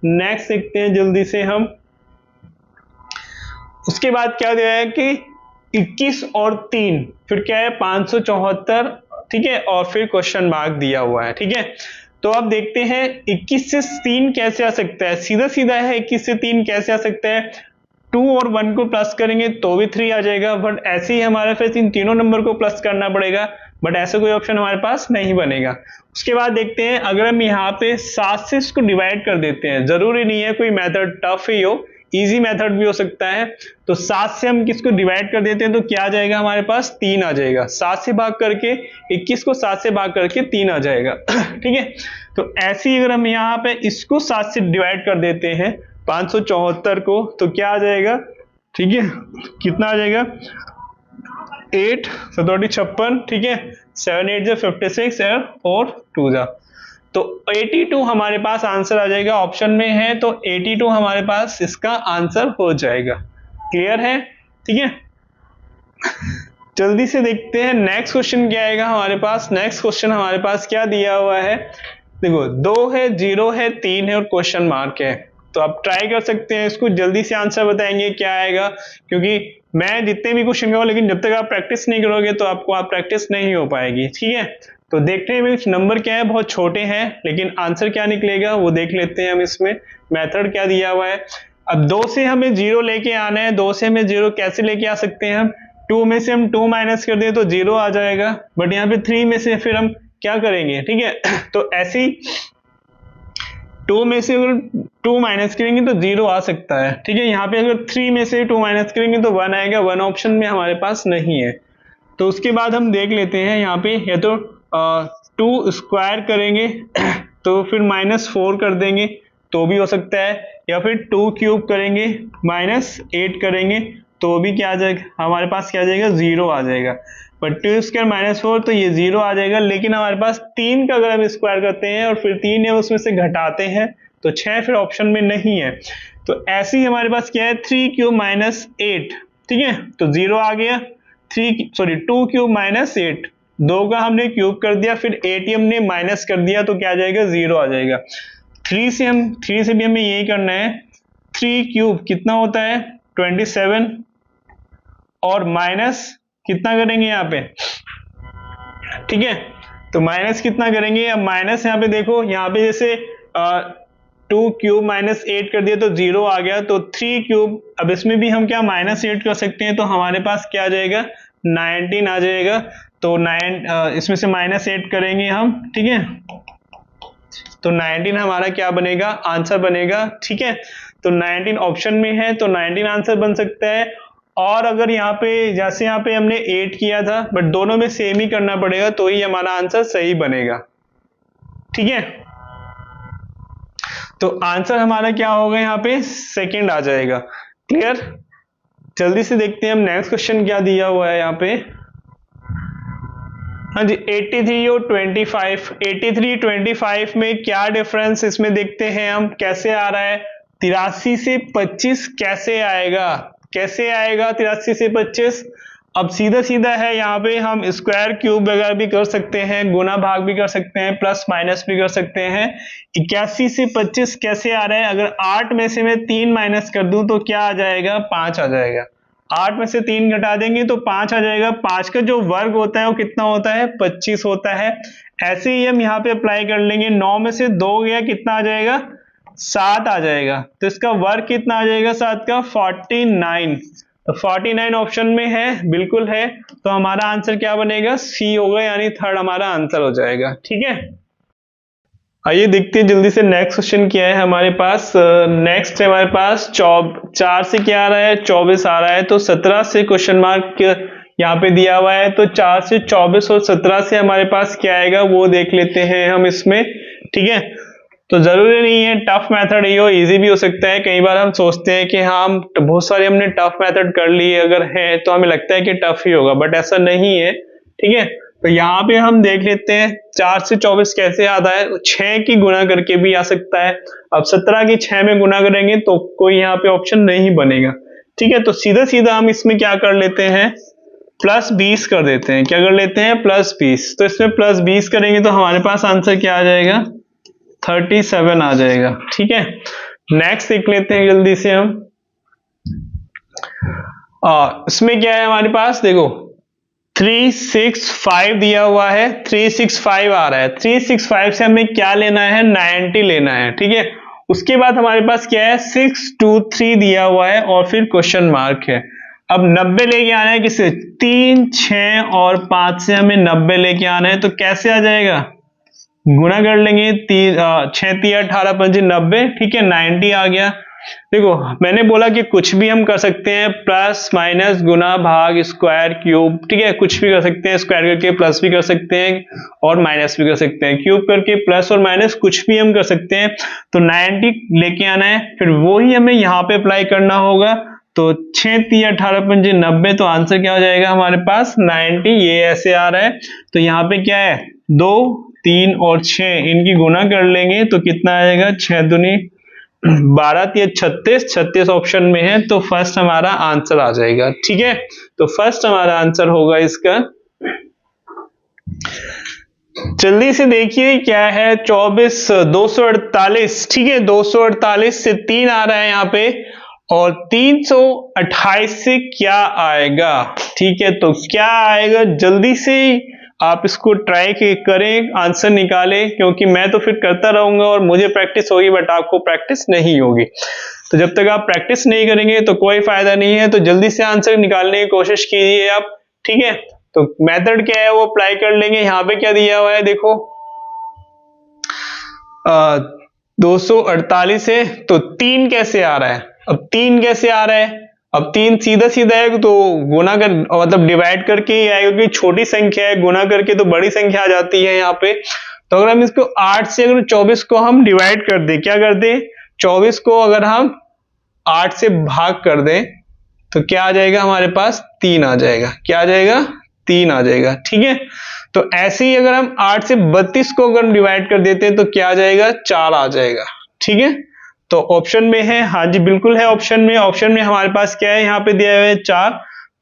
नेक्स्ट देखते हैं जल्दी से हम, उसके बाद क्या दिया है कि 21 और 3, फिर क्या है 574, ठीक है, और फिर क्वेश्चन मार्क दिया हुआ है, ठीक है। तो अब देखते हैं 21 से 3 कैसे आ सकता है, सीधा सीधा है 21 से 3 कैसे आ सकता है। 2 और 1 को प्लस करेंगे तो भी 3 आ जाएगा, बट ऐसे ही हमारे फिर इन तीनों नंबर को प्लस करना पड़ेगा, बट ऐसा कोई ऑप्शन हमारे पास नहीं बनेगा। उसके बाद देखते हैं अगर हम यहाँ पे 7 से इसको डिवाइड कर देते हैं, जरूरी नहीं है कोई मेथड टफ ही हो, इजी मेथड भी हो सकता है। तो 7 से हम किसको डिवाइड कर देते हैं तो क्या आ जाएगा हमारे पास 3 आ जाएगा। 7 से भाग करके 21 को 7 से भाग करके 3 आ जाएगा, ठीक है। तो ऐसे ही अगर हम यहाँ पे इसको 7 से डिवाइड कर देते हैं 574 को, तो क्या आ जाएगा, ठीक है, कितना आ जाएगा 8 7 56, ठीक है, 7 8 जा 56 और 2 जा, तो 82 हमारे पास आंसर आ जाएगा। ऑप्शन में है तो 82 हमारे पास इसका आंसर हो जाएगा। क्लियर है, ठीक है। जल्दी से देखते हैं नेक्स्ट क्वेश्चन क्या आएगा हमारे पास। नेक्स्ट क्वेश्चन हमारे पास क्या दिया हुआ है, देखो 2 है, 0 है, 3 है और क्वेश्चन मार्क है। तो आप ट्राई कर सकते हैं इसको, जल्दी से आंसर बताएंगे क्या आएगा, क्योंकि मैं जितने भी क्वेश्चन करूँ लेकिन जब तक आप प्रैक्टिस नहीं करोगे तो आपको आप प्रैक्टिस नहीं हो पाएगी, ठीक है। तो देखते हैं नंबर क्या है, बहुत छोटे हैं, लेकिन आंसर क्या निकलेगा वो देख लेते हैं हम। इसमें मेथड क्या दिया हुआ है, अब 2 से हमें 0 लेके आना है। 2 से हमें 0 कैसे लेके आ सकते हैं हम, 2 में से हम 2 माइनस कर दें तो 0 आ जाएगा, बट यहाँ पे 3 में से फिर हम क्या करेंगे, ठीक है। तो ऐसे ही 2 में से अगर 2 माइनस करेंगे तो 0 आ सकता है, ठीक है। यहाँ पे अगर 3 में से 2 माइनस करेंगे तो 1 आएगा, 1 ऑप्शन में हमारे पास नहीं है। तो उसके बाद हम देख लेते हैं यहाँ पे, या तो 2 स्क्वायर करेंगे तो फिर -4 कर देंगे तो भी हो सकता है, या फिर 2 क्यूब करेंगे -8 करेंगे तो भी क्या आ जाएगा हमारे पास, क्या आ जाएगा 0 आ जाएगा। बट 2 स्क्वायर -4 तो ये 0 आ जाएगा, लेकिन हमारे पास 3 का अगर हम स्क्वायर करते हैं और फिर 3 है उसमें से घटाते हैं तो 6 फिर ऑप्शन में नहीं है। तो ऐसे ही हमारे पास क्या है 3 क्यूब -8, ठीक है, तो 0 आ गया। 2 क्यूब -8 2 का हमने क्यूब कर दिया, फिर 8 ही हमने माइनस कर दिया, तो क्या आ जाएगा 0 आ जाएगा। 3 से भी हमें यही करना है। 3 क्यूब कितना होता है 27, और माइनस कितना करेंगे यहाँ पे, ठीक है। तो माइनस कितना करेंगे, अब माइनस यहाँ पे देखो, यहाँ पे जैसे 2 क्यूब माइनस 8 कर दिया तो 0 आ गया, तो 3 क्यूब, अब इसमें भी हम क्या माइनस 8 कर सकते हैं, तो हमारे पास क्या आ जाएगा 19 आ जाएगा। तो 9 इसमें से माइनस 8 करेंगे हम, ठीक है, तो 19 हमारा क्या बनेगा, आंसर बनेगा, ठीक है। तो 19 ऑप्शन में है, तो 19 आंसर बन सकता है। और अगर यहाँ पे जैसे यहाँ पे हमने 8 किया था, बट दोनों में सेम ही करना पड़ेगा, तो ही हमारा आंसर सही बनेगा, ठीक है। तो आंसर हमारा क्या होगा, यहाँ पे सेकंड आ जाएगा। क्लियर। जल्दी से देखते हैं हम नेक्स्ट क्वेश्चन क्या दिया हुआ है यहाँ पे। हाँ जी, 83 और 25, 83 25 में क्या डिफरेंस इसमें देखते हैं हम, कैसे आ रहा है। 83 से 25 कैसे आएगा, कैसे आएगा 83 से 25। अब सीधा सीधा है, यहाँ पे हम स्क्वायर क्यूब वगैरह भी कर सकते हैं, गुना भाग भी कर सकते हैं, प्लस माइनस भी कर सकते हैं। 81 से 25 कैसे आ रहा है, अगर 8 में से मैं 3 माइनस कर दूं तो क्या आ जाएगा, 5 आ जाएगा। 8 में से 3 घटा देंगे तो 5 आ जाएगा। 5 का जो वर्ग होता है वो कितना होता है, 25 होता है। ऐसे ही हम यहाँ पे अप्लाई कर लेंगे। 9 में से 2 गया, कितना आ जाएगा, 7 आ जाएगा। तो इसका वर्ग कितना आ जाएगा 7 का, 49। तो 49 ऑप्शन में है, बिल्कुल है। तो हमारा आंसर क्या बनेगा, सी होगा, यानी थर्ड हमारा आंसर हो जाएगा, ठीक है। आइए देखते हैं जल्दी से नेक्स्ट क्वेश्चन क्या है हमारे पास। नेक्स्ट है हमारे पास 4 से क्या आ रहा है, 24 आ रहा है। तो 17 से क्वेश्चन मार्क यहाँ पे दिया हुआ है, तो 4 से 24 और 17 से हमारे पास क्या आएगा वो देख लेते हैं हम इसमें, ठीक है। तो जरूरी नहीं है टफ मेथड ही हो, इजी भी हो सकता है। कई बार हम सोचते हैं कि हाँ हम बहुत सारे हमने टफ मेथड कर लिए, अगर है तो हमें लगता है कि टफ ही होगा, बट ऐसा नहीं है, ठीक है। तो यहाँ पे हम देख लेते हैं 4 से 24 कैसे आता है। 6 की गुना करके भी आ सकता है। अब 17 की 6 में गुना करेंगे तो कोई यहाँ पे ऑप्शन नहीं बनेगा, ठीक है। तो सीधा सीधा हम इसमें क्या कर लेते हैं, प्लस 20 कर देते हैं। क्या कर लेते हैं, प्लस 20। तो इसमें प्लस 20 करेंगे तो हमारे पास आंसर क्या आ जाएगा, 37 आ जाएगा, ठीक है। नेक्स्ट देख लेते हैं जल्दी से हम। इसमें क्या है हमारे पास, देखो 365 दिया हुआ है, 365 आ रहा है। 365 से हमें क्या लेना है, 90 लेना है, ठीक है। उसके बाद हमारे पास क्या है, 623 दिया हुआ है, और फिर क्वेश्चन मार्क है। अब 90 लेके आना है किससे, 3, 6 और 5 से हमें 90 लेके आना है। तो कैसे आ जाएगा, गुना कर लेंगे। 6 3 18 5 90, ठीक है, 90 आ गया। देखो मैंने बोला कि कुछ भी हम कर सकते हैं, प्लस माइनस गुना भाग स्क्वायर क्यूब, ठीक है, कुछ भी कर सकते हैं। स्क्वायर करके प्लस भी कर सकते हैं और माइनस भी कर सकते हैं, क्यूब करके प्लस और माइनस कुछ भी हम कर सकते हैं। तो 90 लेके आना है, फिर वो ही हमें यहाँ पे अप्लाई करना होगा। तो 6 3 18 5 90, तो आंसर क्या हो जाएगा हमारे पास 90, ये ऐसे आ रहा है। तो यहाँ पे क्या है, 2 3 और 6 इनकी गुना कर लेंगे तो कितना आएगा, 6 दूनी 12 3 36, 36 ऑप्शन में है। तो फर्स्ट हमारा आंसर आ जाएगा, ठीक है। तो फर्स्ट हमारा आंसर होगा इसका। जल्दी से देखिए क्या है, 24 248, ठीक है, 248 से 3 आ रहा है यहाँ पे, और 328 से क्या आएगा, ठीक है। तो क्या आएगा, जल्दी से आप इसको ट्राई करें, आंसर निकालें, क्योंकि मैं तो फिर करता रहूंगा और मुझे प्रैक्टिस होगी, बट आपको प्रैक्टिस नहीं होगी। तो जब तक आप प्रैक्टिस नहीं करेंगे तो कोई फायदा नहीं है। तो जल्दी से आंसर निकालने की कोशिश कीजिए आप, ठीक है। तो मेथड क्या है वो अप्लाई कर लेंगे। यहाँ पे क्या दिया हुआ है, देखो 248 है, तो 3 कैसे आ रहा है, अब 3 कैसे आ रहा है, अब 3 सीधा सीधा है, तो गुना कर मतलब डिवाइड करके ही आएगा, क्योंकि छोटी संख्या है, गुना करके तो बड़ी संख्या आ जाती है यहाँ पे। तो अगर हम इसको 8 से अगर 24 को हम डिवाइड कर दें, क्या कर दें, 24 को अगर हम 8 से भाग कर दें तो क्या आ जाएगा हमारे पास, 3 आ जाएगा। क्या आ जाएगा, 3 आ जाएगा, ठीक है। तो ऐसे ही अगर हम 8 से 32 को अगर डिवाइड कर देते हैं तो क्या आ जाएगा, 4 आ जाएगा, ठीक है। तो ऑप्शन में है, हाँ जी बिल्कुल है ऑप्शन में। ऑप्शन में हमारे पास क्या है, यहाँ पे दिया हुआ है 4,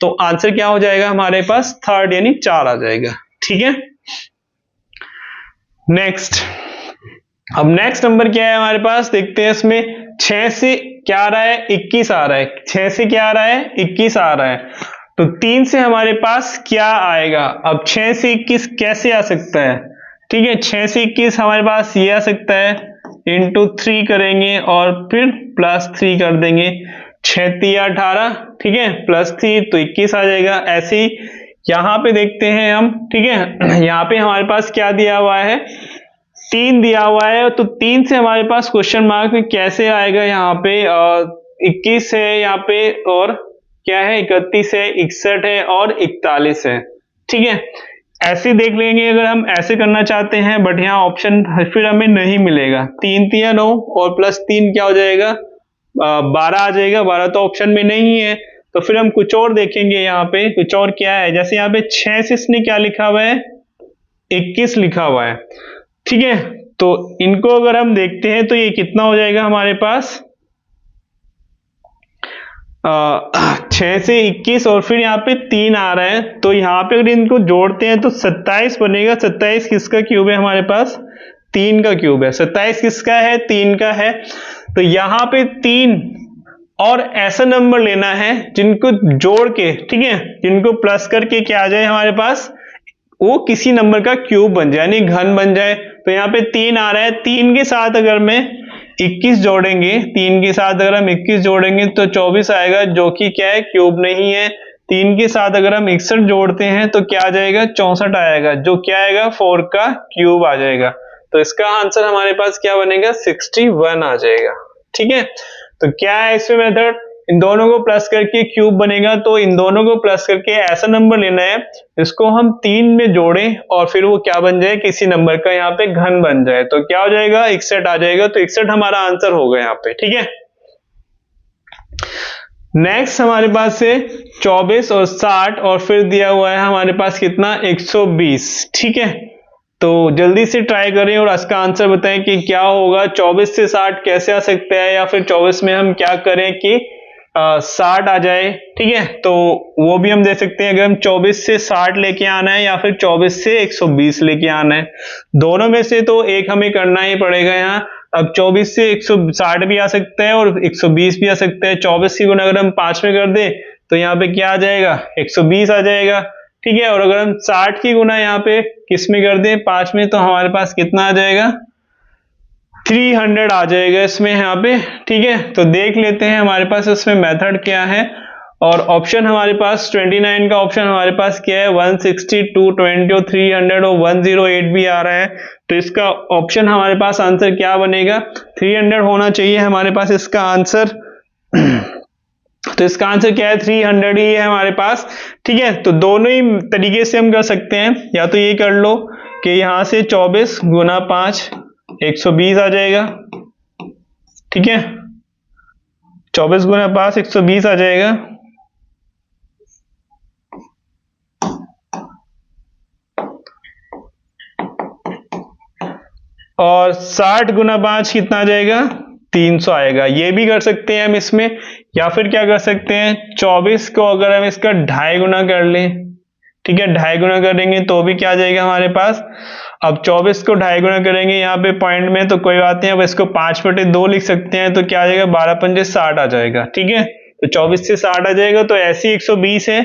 तो आंसर क्या हो जाएगा हमारे पास, थर्ड यानी 4 आ जाएगा, ठीक है। नेक्स्ट, अब नेक्स्ट नंबर क्या है हमारे पास, देखते हैं इसमें 6 से क्या आ रहा है, 21 आ रहा है। 6 से क्या आ रहा है, 21 आ रहा है। तो 3 से हमारे पास क्या आएगा, अब 6 से 21 कैसे आ सकता है, ठीक है। 6 से 21 हमारे पास ये आ सकता है, इंटू 3 करेंगे और फिर प्लस 3 कर देंगे, 6 तिया 18, ठीक है, प्लस 3 तो 21 आ जाएगा। ऐसे ही यहाँ पे देखते हैं हम, ठीक है, यहाँ पे हमारे पास क्या दिया हुआ है, 3 दिया हुआ है। तो 3 से हमारे पास क्वेश्चन मार्क में कैसे आएगा, यहाँ पे 21 है यहाँ पे, और क्या है 31 है, 61 है और 41 है, ठीक है। ऐसे देख लेंगे अगर हम ऐसे करना चाहते हैं, बट यहाँ ऑप्शन फिर हमें नहीं मिलेगा। 3 तिया 9 और प्लस 3 क्या हो जाएगा, 12 आ जाएगा। 12 तो ऑप्शन में नहीं है, तो फिर हम कुछ और देखेंगे। यहाँ पे कुछ और क्या है, जैसे यहाँ पे 6 से इसने क्या लिखा हुआ है, 21 लिखा हुआ है, ठीक है। तो इनको अगर हम देखते हैं तो ये कितना हो जाएगा हमारे पास, 6 से 21 और फिर यहाँ पे 3 आ रहा है। तो यहाँ पे अगर इनको जोड़ते हैं तो 27 बनेगा। 27 किसका क्यूब है हमारे पास, 3 का क्यूब है। 27 किसका है, 3 का है। तो यहाँ पे 3 और ऐसा नंबर लेना है जिनको जोड़ के, ठीक है, जिनको प्लस करके क्या आ जाए हमारे पास, वो किसी नंबर का क्यूब बन जाए, यानी घन बन जाए। तो यहाँ पे 3 आ रहा है, 3 के साथ अगर मैं 21 जोड़ेंगे, 3 के साथ अगर हम 21 जोड़ेंगे तो 24 आएगा, जो कि क्या है, क्यूब नहीं है। 3 के साथ अगर हम 61 जोड़ते हैं तो क्या आ जाएगा, 64 आएगा, जो क्या आएगा, 4 का क्यूब आ जाएगा। तो इसका आंसर हमारे पास क्या बनेगा, 61 आ जाएगा, ठीक है। तो क्या है इसमें मेथड, इन दोनों को प्लस करके क्यूब बनेगा, तो इन दोनों को प्लस करके ऐसा नंबर लेना है जिसको हम 3 में जोड़ें और फिर वो क्या बन जाए, किसी नंबर का यहाँ पे घन बन जाए। तो क्या हो जाएगा, 61 आ जाएगा। तो 61 हमारा आंसर होगा यहाँ पे, ठीक है। नेक्स्ट हमारे पास से 24 और 60 और फिर दिया हुआ है हमारे पास कितना, 120, ठीक है। तो जल्दी से ट्राई करें और इसका आंसर बताएं कि क्या होगा। 24 से 60 कैसे आ सकता है, या फिर 24 में हम क्या करें कि 60 आ जाए, ठीक है। तो वो भी हम दे सकते हैं, अगर हम 24 से 60 लेके आना है या फिर 24 से 120 लेके आना है, दोनों में से तो एक हमें करना ही पड़ेगा यहाँ। अब 24 से 160 भी आ सकता है और 120 भी आ सकता है। 24 की गुना अगर हम 5 में कर दे तो यहाँ पे क्या आ जाएगा, 120 आ जाएगा, ठीक है। और अगर हम 60 की गुना यहाँ पे किस में कर दें, 5 में, तो हमारे पास कितना आ जाएगा, 300 आ जाएगा इसमें यहाँ पे, ठीक है। तो देख लेते हैं हमारे पास इसमें मेथड क्या है। और ऑप्शन हमारे पास 29 का ऑप्शन हमारे पास क्या है, 160, 220 और 300 और 108 भी आ रहा है। तो इसका ऑप्शन हमारे पास आंसर क्या बनेगा, 300 होना चाहिए हमारे पास इसका आंसर। तो इसका आंसर क्या है, 300 ही है हमारे पास, ठीक है। तो दोनों ही तरीके से हम कर सकते हैं, या तो ये कर लो कि यहां से 24 गुना 5 120 आ जाएगा, ठीक है। 24 गुना 5 120 आ जाएगा, और 60 गुना 5 कितना आ जाएगा, 300 आएगा। ये भी कर सकते हैं हम इसमें, या फिर क्या कर सकते हैं, 24 को अगर हम इसका 2.5 गुना कर लें, ठीक है, 2.5 गुना करेंगे तो भी क्या आ जाएगा हमारे पास। अब 24 को 2.5 गुना करेंगे यहाँ पे पॉइंट में, तो कोई बात नहीं, अब इसको 5/2 लिख सकते हैं, तो क्या आ जाएगा, 12 पंजे 60 आ जाएगा, ठीक है। तो 24 से 60 आ जाएगा। तो ऐसे 120 है,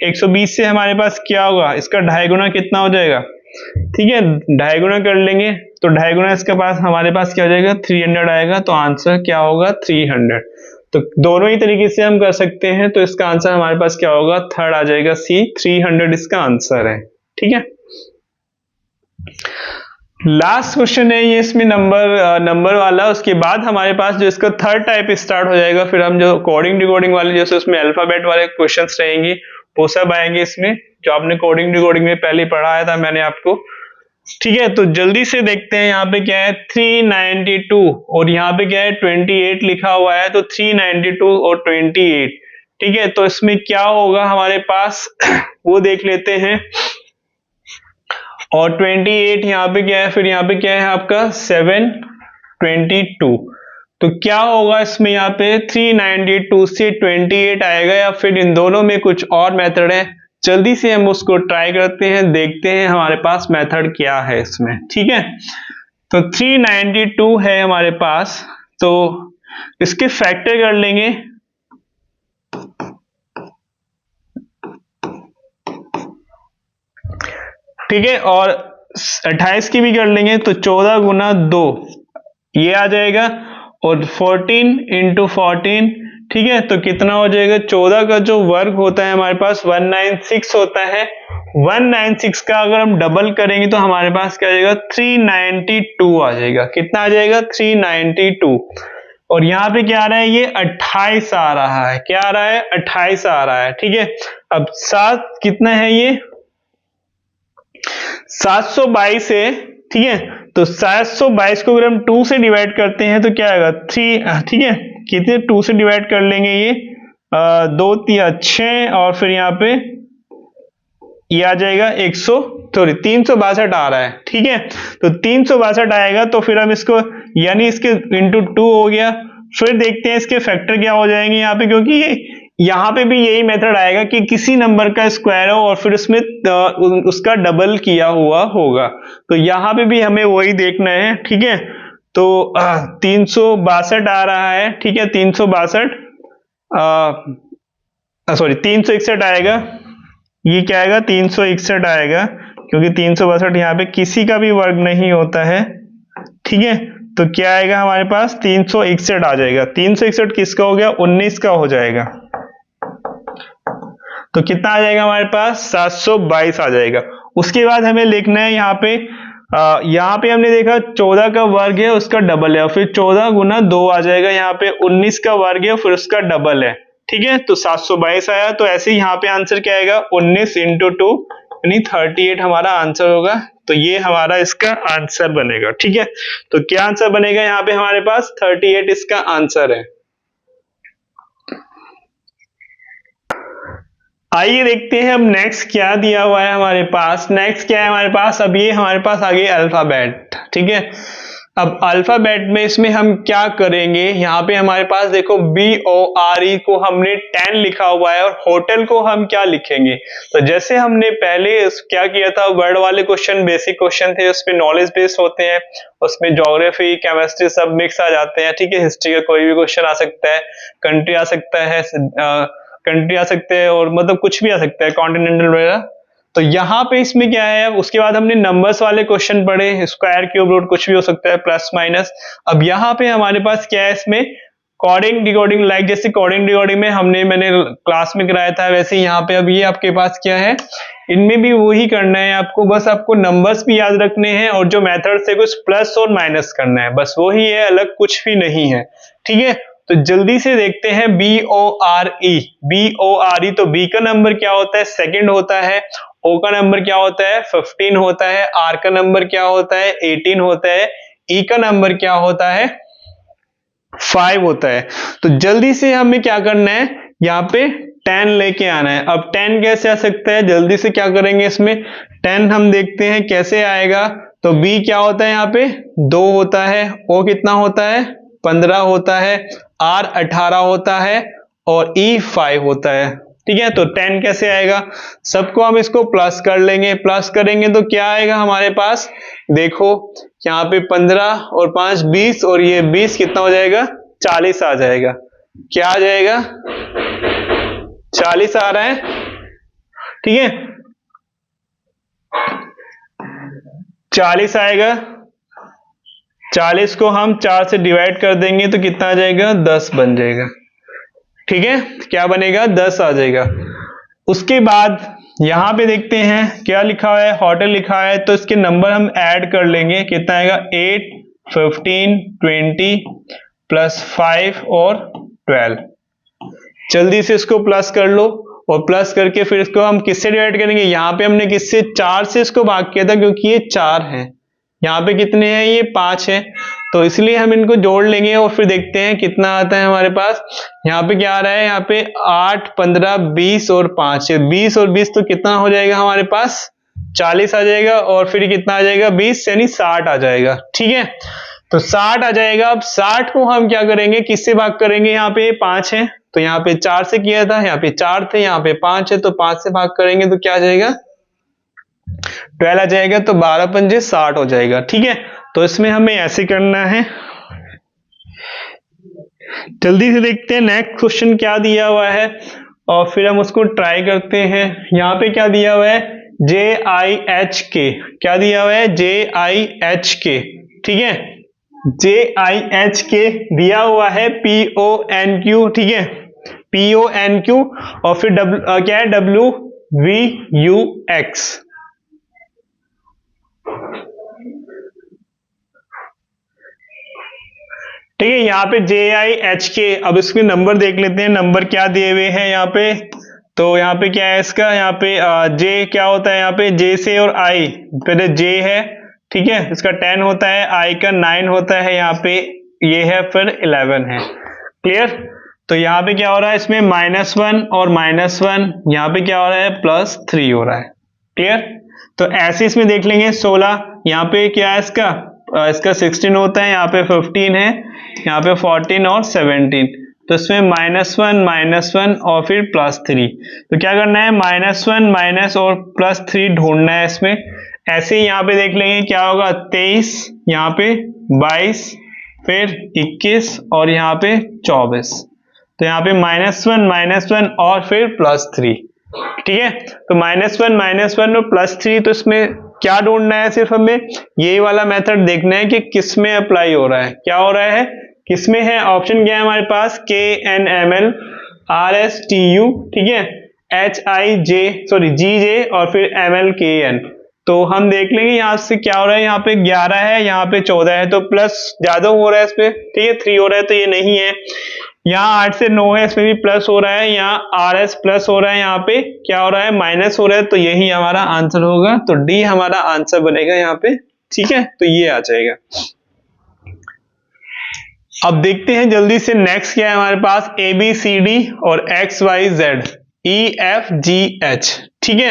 120 से हमारे पास क्या होगा, इसका 2.5 गुना कितना हो जाएगा, ठीक है, 2.5 गुना कर लेंगे, तो 2.5 गुना इसके पास हमारे पास क्या हो जाएगा, 300 आएगा। तो आंसर क्या होगा, 300। तो दोनों ही तरीके से हम कर सकते हैं। तो इसका आंसर हमारे पास क्या होगा, थर्ड आ जाएगा, सी, 300 इसका आंसर है, ठीक है। लास्ट क्वेश्चन है ये इसमें नंबर वाला। उसके बाद हमारे पास जो इसका थर्ड टाइप स्टार्ट हो जाएगा, फिर हम जो कोडिंग डिकोडिंग वाले जैसे उसमें अल्फाबेट वाले क्वेश्चंस रहेंगे वो सब आएंगे इसमें, जो आपने कोडिंग डिकोडिंग में पहले पढ़ाया था मैंने आपको, ठीक है। तो जल्दी से देखते हैं, यहाँ पे क्या है, 392 और यहाँ पे क्या है, 28 लिखा हुआ है। तो 392 और 28, ठीक है। तो इसमें क्या होगा हमारे पास वो देख लेते हैं। और 28 यहाँ पे क्या है, फिर यहाँ पे क्या है आपका 722। तो क्या होगा इसमें, यहाँ पे 392 से 28 आएगा, या फिर इन दोनों में कुछ और मेथड है जल्दी से हम उसको ट्राई करते हैं, देखते हैं हमारे पास मेथड क्या है इसमें। ठीक है, तो 392 है हमारे पास, तो इसके फैक्टर कर लेंगे। ठीक है, और 28 की भी कर लेंगे, तो 14 गुना 2 ये आ जाएगा, और 14 इंटू 14, ठीक है, तो कितना हो जाएगा, 14 का जो वर्ग होता है हमारे पास 196 होता है। 196 का अगर हम डबल करेंगे तो हमारे पास क्या आ जाएगा, 392 आ जाएगा। कितना आ जाएगा, 392। और यहाँ पे क्या आ रहा है, ये 28 आ रहा है। क्या आ रहा है, 28 आ रहा है। ठीक है, अब 7 कितना है, ये 722 है। ठीक है, तो 722 को अगर हम 2 से डिवाइड करते हैं तो क्या आएगा, 3। ठीक है, कितने 2 से डिवाइड कर लेंगे, ये 2 3 6, और फिर यहाँ पे ये आ जाएगा 362 आ रहा है। ठीक है, तो 362 आएगा, तो फिर हम इसको यानी इसके इंटू 2 हो गया। फिर देखते हैं इसके फैक्टर क्या हो जाएंगे यहाँ पे, क्योंकि ये यहाँ पे भी यही मेथड आएगा कि किसी नंबर का स्क्वायर हो और फिर उसमें उसका डबल किया हुआ होगा। तो यहाँ पे भी हमें वही देखना है। ठीक है, तो 362 आ रहा है। ठीक है, 362 सॉरी 361 आएगा। ये क्या आएगा, 361 आएगा, क्योंकि 362 यहाँ पे किसी का भी वर्ग नहीं होता है। ठीक है, तो क्या आएगा हमारे पास, 361 आ जाएगा। 361 किसका हो गया, 19 का हो जाएगा। तो कितना आ जाएगा हमारे पास, 722 आ जाएगा। उसके बाद हमें लिखना है यहाँ पे हमने देखा 14 का वर्ग है उसका डबल है, और फिर 14 गुना 2 आ जाएगा। यहाँ पे 19 का वर्ग है फिर उसका डबल है। ठीक है, तो 722 आया। तो ऐसे ही यहाँ पे आंसर क्या आएगा, 19 इंटू 2 यानी 38 हमारा आंसर होगा। तो ये हमारा इसका आंसर बनेगा। ठीक है, तो क्या आंसर बनेगा, यहाँ पे हमारे पास 38 इसका आंसर है। आइए देखते हैं अब नेक्स्ट क्या दिया हुआ है हमारे पास। नेक्स्ट क्या है हमारे पास, अब ये हमारे पास आ गई अल्फाबेट। ठीक है, अब अल्फाबेट में इसमें हम क्या करेंगे, यहाँ पे हमारे पास देखो BORE को हमने 10 लिखा हुआ है, और होटल को हम क्या लिखेंगे। तो जैसे हमने पहले क्या किया था, वर्ड वाले क्वेश्चन बेसिक क्वेश्चन थे, उसमें नॉलेज बेस्ड होते हैं, उसमें ज्योग्राफी केमिस्ट्री सब मिक्स आ जाते हैं। ठीक है, हिस्ट्री का कोई भी क्वेश्चन आ सकता है, कंट्री आ सकता है, कंट्री आ सकते हैं, और मतलब कुछ भी आ सकता है, कॉन्टिनेंटल वगैरह। तो यहाँ पे इसमें क्या है, उसके बाद हमने नंबर्स वाले क्वेश्चन पढ़े, स्क्वायर क्यूब रूट कुछ भी हो सकता है, प्लस माइनस। अब यहाँ पे हमारे पास क्या है, इसमें कोडिंग डिकोडिंग, लाइक जैसे कोडिंग डिकोडिंग में मैंने क्लास में कराया था, वैसे यहाँ पे अब ये आपके पास क्या है, इनमें भी वही करना है आपको। बस आपको नंबर्स भी याद रखने हैं, और जो मेथड से कुछ प्लस और माइनस करना है, बस वही है, अलग कुछ भी नहीं है। ठीक है, तो जल्दी से देखते हैं BORE। तो B का नंबर क्या होता है, सेकंड होता है। O का नंबर क्या होता है, 15 होता है। R का नंबर क्या होता है, 18 होता है। E का नंबर क्या होता है, 5 होता है। तो जल्दी से हमें क्या करना है, यहाँ पे 10 लेके आना है। अब 10 कैसे आ सकता है, जल्दी से क्या करेंगे, इसमें 10 हम देखते हैं कैसे आएगा। तो B क्या होता है, यहाँ पे 2 होता है। O कितना होता है, 15 होता है। R 18 होता है, और E 5 होता है। ठीक है, तो 10 कैसे आएगा, सबको हम इसको प्लस कर लेंगे। प्लस करेंगे तो क्या आएगा हमारे पास, देखो यहाँ पे 15 और 5 20, और ये 20 कितना हो जाएगा, 40 आ जाएगा। क्या आ जाएगा, 40 आ रहा है। ठीक है, 40 आएगा। 40 को हम 4 से डिवाइड कर देंगे तो कितना आ जाएगा, 10 बन जाएगा। ठीक है, क्या बनेगा, 10 आ जाएगा। उसके बाद यहां पे देखते हैं क्या लिखा हुआ है, होटल लिखा है, तो इसके नंबर हम ऐड कर लेंगे। कितना आएगा, 8 15 20 प्लस 5 और 12। जल्दी से इसको प्लस कर लो, और प्लस करके फिर इसको हम किससे डिवाइड करेंगे, यहाँ पे हमने किससे, 4 से इसको भाग किया था, क्योंकि ये 4 है। यहाँ पे कितने हैं, ये 5 है, तो इसलिए हम इनको जोड़ लेंगे, और फिर देखते हैं कितना आता है हमारे पास। यहाँ पे क्या आ रहा है, यहाँ पे 8 15 20 और 5 है। 20 और 20 तो कितना हो जाएगा हमारे पास, 40 आ जाएगा, और फिर कितना आ जाएगा, 20 यानी 60 आ जाएगा। ठीक है, तो 60 आ जाएगा। अब 60 को हम क्या करेंगे, किससे भाग करेंगे, यहाँ पे 5 है, तो यहाँ पे 4 से किया था, यहाँ पे 4 थे, यहाँ पे 5 है, तो 5 से भाग करेंगे तो क्या आ जाएगा 12 आ जाएगा, तो 12 पंजे 60 हो जाएगा। ठीक है, तो इसमें हमें ऐसे करना है। जल्दी से देखते हैं नेक्स्ट क्वेश्चन क्या दिया हुआ है और फिर हम उसको ट्राई करते हैं। यहाँ पे क्या दिया हुआ है JIHK, क्या दिया हुआ है JIHK। ठीक है, JIHK दिया हुआ है PONQ। ठीक है, PONQ और फिर क्या है WVUX। ठीक है, यहाँ पे JIHK, अब इसके नंबर देख लेते हैं, नंबर क्या दिए हुए हैं यहाँ पे। तो यहाँ पे क्या है इसका, यहाँ पे J क्या होता है, यहाँ पे J से और I, पहले J है, ठीक है, इसका 10 होता है, I का 9 होता है, यहाँ पे ये है, फिर 11 है। क्लियर, तो यहाँ पे क्या हो रहा है इसमें -1 और -1, यहाँ पे क्या हो रहा है +3 हो रहा है। क्लियर, तो ऐसे इसमें देख लेंगे 16, यहाँ पे क्या है इसका 16 होता है, यहाँ पे 15 है, यहाँ पे 14 और 17, तो इसमें -1 और फिर +3। तो क्या करना है -1 माइनस और +3 ढूंढना है इसमें। ऐसे ही यहाँ पे देख लेंगे क्या होगा 23, यहाँ पे 22, फिर 21 और यहाँ पे 24, तो यहाँ पे -1 और फिर +3। ठीक है, तो -1 और +3, तो इसमें क्या ढूंढना है, सिर्फ हमें ये वाला मेथड देखना है कि किस में अप्लाई हो रहा है, क्या हो रहा है, किस में है। ऑप्शन क्या है हमारे पास KNML RSTU, ठीक है, GJ और फिर MLKN। तो हम देख लेंगे यहाँ से क्या हो रहा है, यहाँ पे 11 है, यहाँ पे 14 है, तो प्लस ज्यादा हो रहा है इस पे, ठीक है, 3 हो रहा है, तो ये नहीं है। यहाँ 8 से 9 है, इसमें भी प्लस हो रहा है, यहाँ RS प्लस हो रहा है, यहाँ पे क्या हो रहा है माइनस हो रहा है, तो यही हमारा आंसर होगा, तो डी हमारा आंसर बनेगा यहाँ पे। ठीक है, तो ये आ जाएगा। अब देखते हैं जल्दी से नेक्स्ट क्या है हमारे पास, ABCD और XYZ EFGH। ठीक है,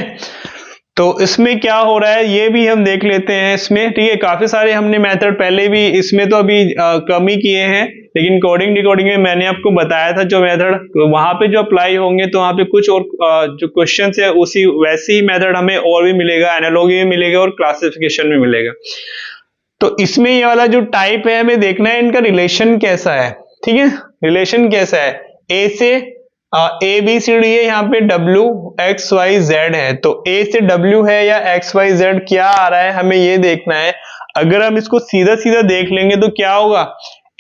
तो इसमें क्या हो रहा है ये भी हम देख लेते हैं इसमें। ठीक है, काफी सारे हमने मेथड पहले भी इसमें तो अभी कम ही किए हैं, लेकिन कोडिंग डिकोडिंग में मैंने आपको बताया था जो मेथड, तो वहां पे जो अप्लाई होंगे तो वहां पे कुछ और जो क्वेश्चन है उसी वैसे ही मेथड हमें और भी मिलेगा, एनालॉजी में मिलेगा और क्लासिफिकेशन में मिलेगा। तो इसमें ये वाला जो टाइप है हमें देखना है इनका रिलेशन कैसा है। ठीक है, रिलेशन कैसा है, ए से ABCD है, यहाँ पे WXYZ है, तो A से W है या XYZ क्या आ रहा है हमें ये देखना है। अगर हम इसको सीधा सीधा देख लेंगे तो क्या होगा,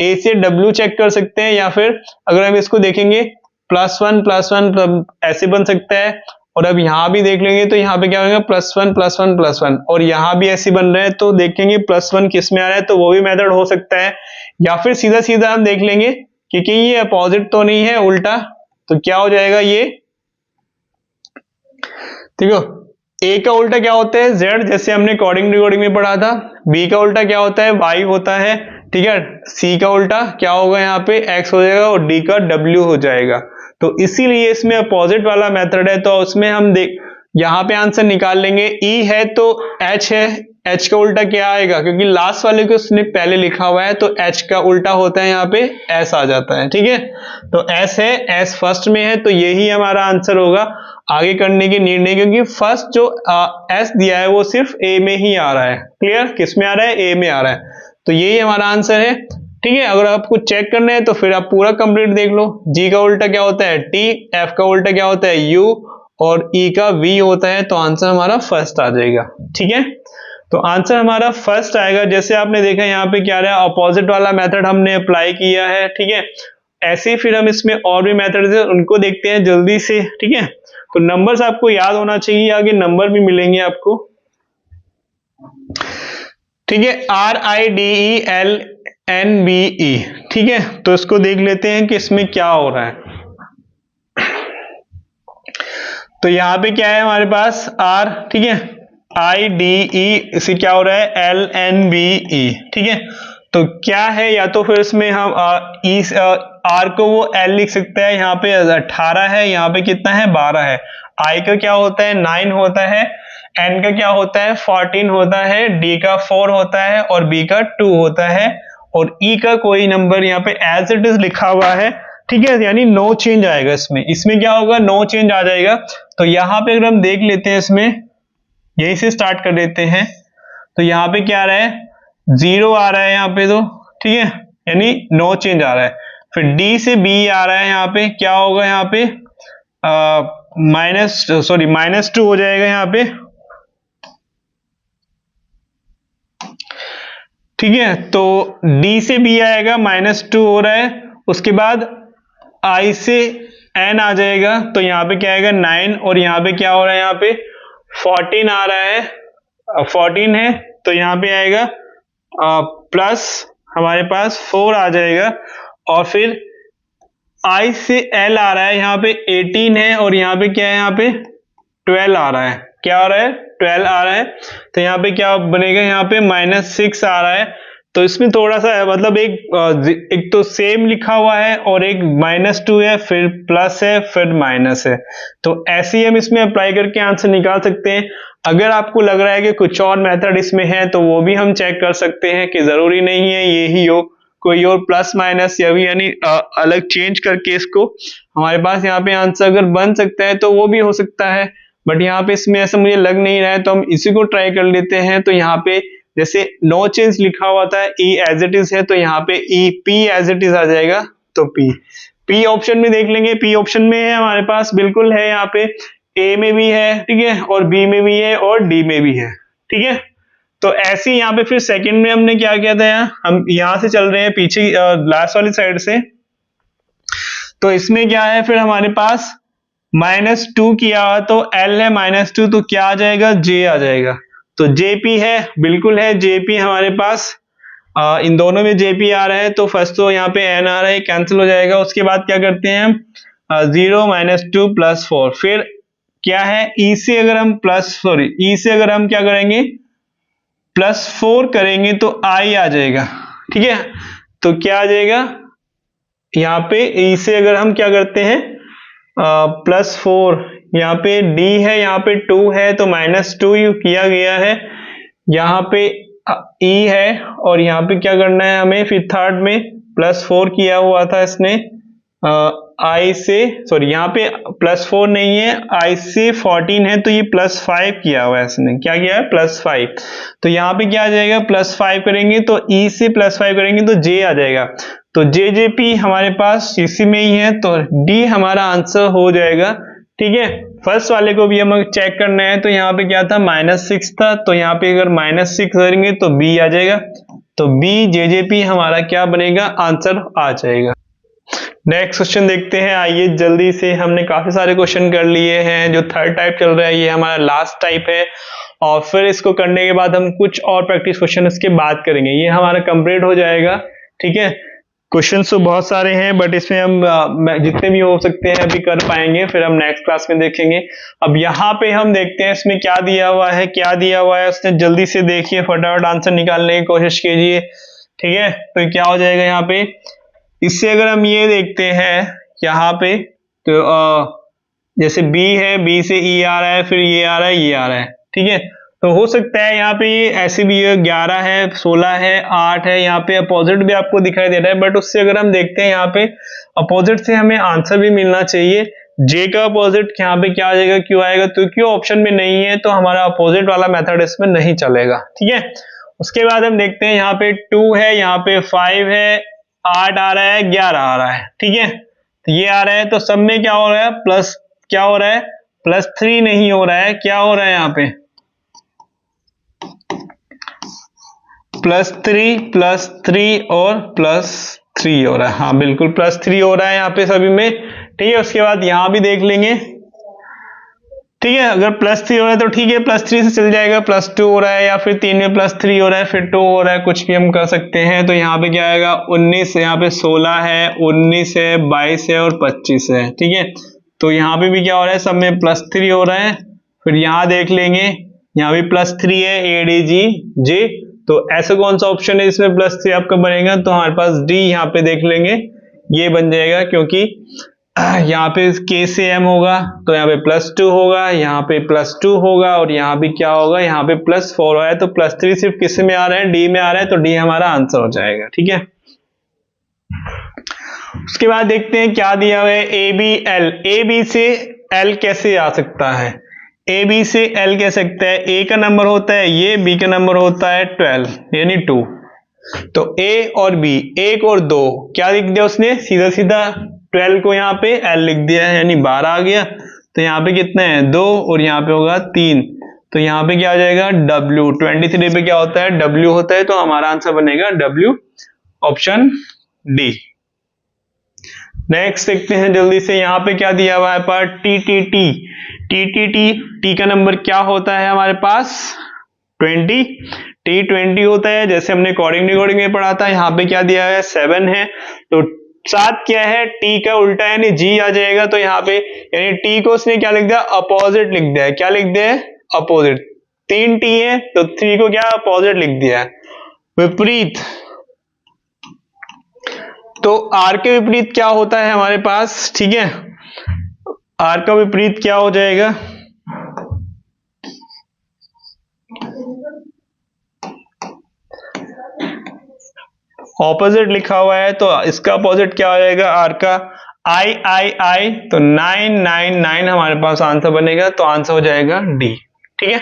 A से W चेक कर सकते हैं, या फिर अगर हम इसको देखेंगे +1 ऐसे बन सकता है, और अब यहाँ भी देख लेंगे तो यहाँ पे क्या होगा +1 और यहाँ भी ऐसे बन रहे हैं, तो देखेंगे +1 किस में आ रहा है, तो वो भी मेथड हो सकता है। या फिर सीधा सीधा हम देख लेंगे क्योंकि ये अपोजिट तो नहीं है, उल्टा, तो क्या हो जाएगा ये, ठीक है, A का उल्टा क्या होता है Z, जैसे हमने कोडिंग डिकोडिंग में पढ़ा था। B का उल्टा क्या होता है Y होता है, ठीक है। C का उल्टा क्या होगा, यहाँ पे X हो जाएगा और D का W हो जाएगा। तो इसीलिए इसमें अपोजिट वाला मेथड है, तो उसमें हम यहाँ पे आंसर निकाल लेंगे। E है तो H है, H का उल्टा क्या आएगा, क्योंकि लास्ट वाले को उसने पहले लिखा हुआ है, तो H का उल्टा होता है यहाँ पे S आ जाता है। ठीक है, तो S है, S फर्स्ट में है, तो यही हमारा आंसर होगा। आगे करने की नीड नहीं, क्योंकि फर्स्ट जो S दिया है वो सिर्फ A में ही आ रहा है। क्लियर, किस में आ रहा है, A में आ रहा है, तो यही हमारा आंसर है। ठीक है, अगर आपको चेक करना है तो फिर आप पूरा कंप्लीट देख लो। G का उल्टा क्या होता है T, F का उल्टा क्या होता है U और E का V होता है, तो आंसर हमारा फर्स्ट आ जाएगा। ठीक है, तो आंसर हमारा फर्स्ट आएगा। जैसे आपने देखा यहाँ पे क्या रहा, अपोजिट वाला मेथड हमने अप्लाई किया है। ठीक है, ऐसे ही फिर हम इसमें और भी मेथड है उनको देखते हैं जल्दी से। ठीक है, तो नंबर्स आपको याद होना चाहिए, आगे नंबर भी मिलेंगे आपको। ठीक है, RIDELNBE। ठीक है, तो इसको देख लेते हैं कि इसमें क्या हो रहा है। तो यहाँ पे क्या है हमारे पास R, ठीक है, IDE, इसे क्या हो रहा है LNBE। ठीक है, तो क्या है, या तो फिर इसमें हम R को वो L लिख सकते हैं, यहाँ पे 18 है, यहाँ पे कितना है 12 है। I का क्या होता है 9 होता है, N का क्या होता है 14 होता है, D का 4 होता है और B का 2 होता है, और E का कोई नंबर यहाँ पे एज इट इज लिखा हुआ है, ठीक है, यानी नो चेंज आएगा इसमें। इसमें क्या होगा, नो चेंज आ जाएगा। तो यहाँ पे अगर हम देख लेते हैं, इसमें यही से स्टार्ट कर देते हैं, तो यहाँ पे क्या आ रहा है, 0 आ रहा है यहाँ पे, तो ठीक है, यानी नो चेंज आ रहा है। फिर डी से बी आ रहा है, यहाँ पे क्या होगा, यहाँ पे -2 हो जाएगा यहाँ पे, ठीक है। तो डी से बी आएगा, -2 हो रहा है। उसके बाद आई से एन आ जाएगा, तो यहाँ पे क्या आएगा 9, और यहाँ पे क्या हो रहा है, यहाँ पे 14 आ रहा है, 14 है, तो यहाँ पे आएगा प्लस हमारे पास 4 आ जाएगा। और फिर आई से एल आ रहा है, यहाँ पे 18 है, और यहाँ पे क्या है, यहाँ पे 12 आ रहा है, क्या आ रहा है, 12 आ रहा है। तो यहाँ पे क्या बनेगा, यहाँ पे -6 आ रहा है। तो इसमें थोड़ा सा मतलब एक तो सेम लिखा हुआ है, और एक -2 है, फिर प्लस है, फिर माइनस है। तो ऐसे ही हम इसमें अप्लाई करके आंसर निकाल सकते हैं। अगर आपको लग रहा है कि कुछ और मेथड इसमें है, तो वो भी हम चेक कर सकते हैं कि जरूरी नहीं है ये ही हो, कोई और प्लस माइनस या भी यानी अलग चेंज करके इसको हमारे पास यहाँ पे आंसर अगर बन सकता है तो वो भी हो सकता है। बट यहाँ पे इसमें ऐसा मुझे लग नहीं रहा है, तो हम इसी को ट्राई कर लेते हैं। तो यहाँ पे जैसे नो चेंज लिखा हुआ था, ई एज इट इज है, तो यहाँ पे E P as it is आ जाएगा। तो पी ऑप्शन में देख लेंगे, पी ऑप्शन में है हमारे पास, बिल्कुल है, यहाँ पे ए में भी है, ठीक है, और बी में भी है, और डी में भी है, ठीक है। तो ऐसे ही यहाँ पे फिर सेकंड में हमने क्या किया था, हम यहाँ से चल रहे हैं पीछे लास्ट वाली साइड से। तो इसमें क्या है, फिर हमारे पास -2 किया हुआ, तो L है -2, तो क्या आ जाएगा, J आ जाएगा। तो JP है, बिल्कुल है, JP हमारे पास इन दोनों में JP आ रहा है। तो फर्स्ट तो यहाँ पे N आ रहा है, कैंसिल हो जाएगा। उसके बाद क्या करते हैं हम, 0 -2 +4, फिर क्या है, E से अगर हम क्या करेंगे, +4 करेंगे तो I आ जाएगा, ठीक है। तो क्या आ जाएगा, यहाँ पे E से अगर हम क्या करते हैं, +4, यहाँ पे D है, यहाँ पे 2 है, तो -2 किया गया है। यहाँ पे E है, और यहाँ पे क्या करना है हमें, फिर थर्ड में +4 किया हुआ था इसने, I से यहाँ पे +4 नहीं है, I से 14 है, तो ये +5 किया हुआ है इसने, क्या किया है, +5। तो यहाँ पे क्या आ जाएगा, +5 करेंगे तो E से +5 करेंगे तो J आ जाएगा। तो JJP हमारे पास इसी में ही है, तो D हमारा आंसर हो जाएगा, ठीक है। फर्स्ट वाले को भी हमें चेक करना है, तो यहाँ पे क्या था, -6 था, तो यहाँ पे अगर -6 करेंगे तो B आ जाएगा। तो B JJP हमारा क्या बनेगा, आंसर आ जाएगा। नेक्स्ट क्वेश्चन देखते हैं, आइए जल्दी से। हमने काफी सारे क्वेश्चन कर लिए हैं। जो थर्ड टाइप चल रहा है ये हमारा लास्ट टाइप है, और फिर इसको करने के बाद हम कुछ और प्रैक्टिस क्वेश्चन इसके बाद करेंगे, ये हमारा कंप्लीट हो जाएगा, ठीक है। क्वेश्चन तो बहुत सारे हैं, बट इसमें हम जितने भी हो सकते हैं अभी कर पाएंगे, फिर हम नेक्स्ट क्लास में देखेंगे। अब यहाँ पे हम देखते हैं इसमें क्या दिया हुआ है, उसने जल्दी से देखिए, फटाफट आंसर निकालने की कोशिश कीजिए, ठीक है। तो क्या हो जाएगा यहाँ पे, इससे अगर हम ये देखते हैं यहाँ पे, तो जैसे B है, B से E आ रहा है, फिर ये आ रहा है, ये आ रहा है, ठीक है। तो हो सकता है यहाँ पे ये ऐसे भी 11 है, 16 है, 8 है, यहाँ पे अपोजिट भी आपको दिखाई दे रहा है। बट उससे अगर हम देखते हैं यहाँ पे अपोजिट से हमें आंसर भी मिलना चाहिए। J का अपोजिट यहाँ पे क्या आ जाएगा, Q आएगा, तो Q ऑप्शन में नहीं है, तो हमारा अपोजिट वाला मेथड इसमें नहीं चलेगा, ठीक है। उसके बाद हम देखते हैं यहाँ पे 2 है, यहाँ पे 5 है, 8 आ रहा है, 11 आ रहा है, ठीक है। तो ये आ रहा है, तो सब में क्या हो रहा है, प्लस, क्या हो रहा है, +3 नहीं हो रहा है, क्या हो रहा है यहाँ पे, +3 और +3 हो रहा है, हाँ बिल्कुल +3 हो रहा है यहाँ पे सभी में, ठीक है। उसके बाद यहाँ भी देख लेंगे, ठीक है। अगर +3 हो रहा है तो ठीक है, +3 से चल जाएगा, +2 हो रहा है, या फिर 3 में +3 हो रहा है, फिर 2 हो रहा है, कुछ भी हम कर सकते हैं। तो यहाँ पे क्या आएगा, 19, यहाँ पे 16 है, 19 है, 22 है, और 25 है, ठीक है। तो यहाँ पे भी क्या हो रहा है, सब में +3 हो रहा है। फिर यहाँ देख लेंगे, यहाँ भी +3 है, ADGJ। तो ऐसा कौन सा ऑप्शन है इसमें +3 आपका बनेगा, तो हमारे पास D यहाँ पे देख लेंगे, ये बन जाएगा, क्योंकि यहाँ पे K से M होगा, तो यहाँ पे +2 होगा, यहाँ पे +2 होगा, और यहाँ भी क्या होगा, यहाँ पे +4 है। तो +3 सिर्फ किस में आ रहा है, D में आ रहा है, तो D हमारा आंसर हो जाएगा, ठीक है। उसके बाद देखते हैं क्या दिया हुआ है, A B L. A B से एल कैसे आ सकता है, ए बी से एल कह सकता है, ए का नंबर होता है ये, बी का नंबर होता है 12 यानी 2। तो ए और बी, 1 और 2 क्या लिख दिया उसने, सीधा सीधा 12 को यहाँ पे एल लिख दिया है यानी 12 आ गया। तो यहाँ पे कितने हैं 2 और यहाँ पे होगा 3, तो यहाँ पे क्या आ जाएगा W। 23 पे क्या होता है W होता है, तो हमारा आंसर बनेगा W, ऑप्शन डी। नेक्स्ट देखते हैं जल्दी से, यहाँ पे क्या दिया हुआ है पर TTT। TTT, टी का नंबर क्या होता है हमारे पास 20, T20 होता है, जैसे हमने कोडिंग रिकॉर्डिंग में पढ़ा था। यहाँ पे क्या दिया है 7 है, तो 7 क्या है टी का उल्टा यानी जी आ जाएगा। तो यहाँ पे यानी टी को उसने क्या लिख दिया, अपोजिट लिख दिया है। क्या लिख दिया है, अपोजिट। 3 टी है तो 3 को क्या अपोजिट लिख दिया है, विपरीत। तो आर के विपरीत क्या होता है हमारे पास, ठीक है, आर का विपरीत क्या हो जाएगा, ऑपोजिट लिखा हुआ है तो इसका अपोजिट क्या हो जाएगा आर का, आई आई आई, तो 999 हमारे पास आंसर बनेगा। तो आंसर हो जाएगा डी, ठीक है।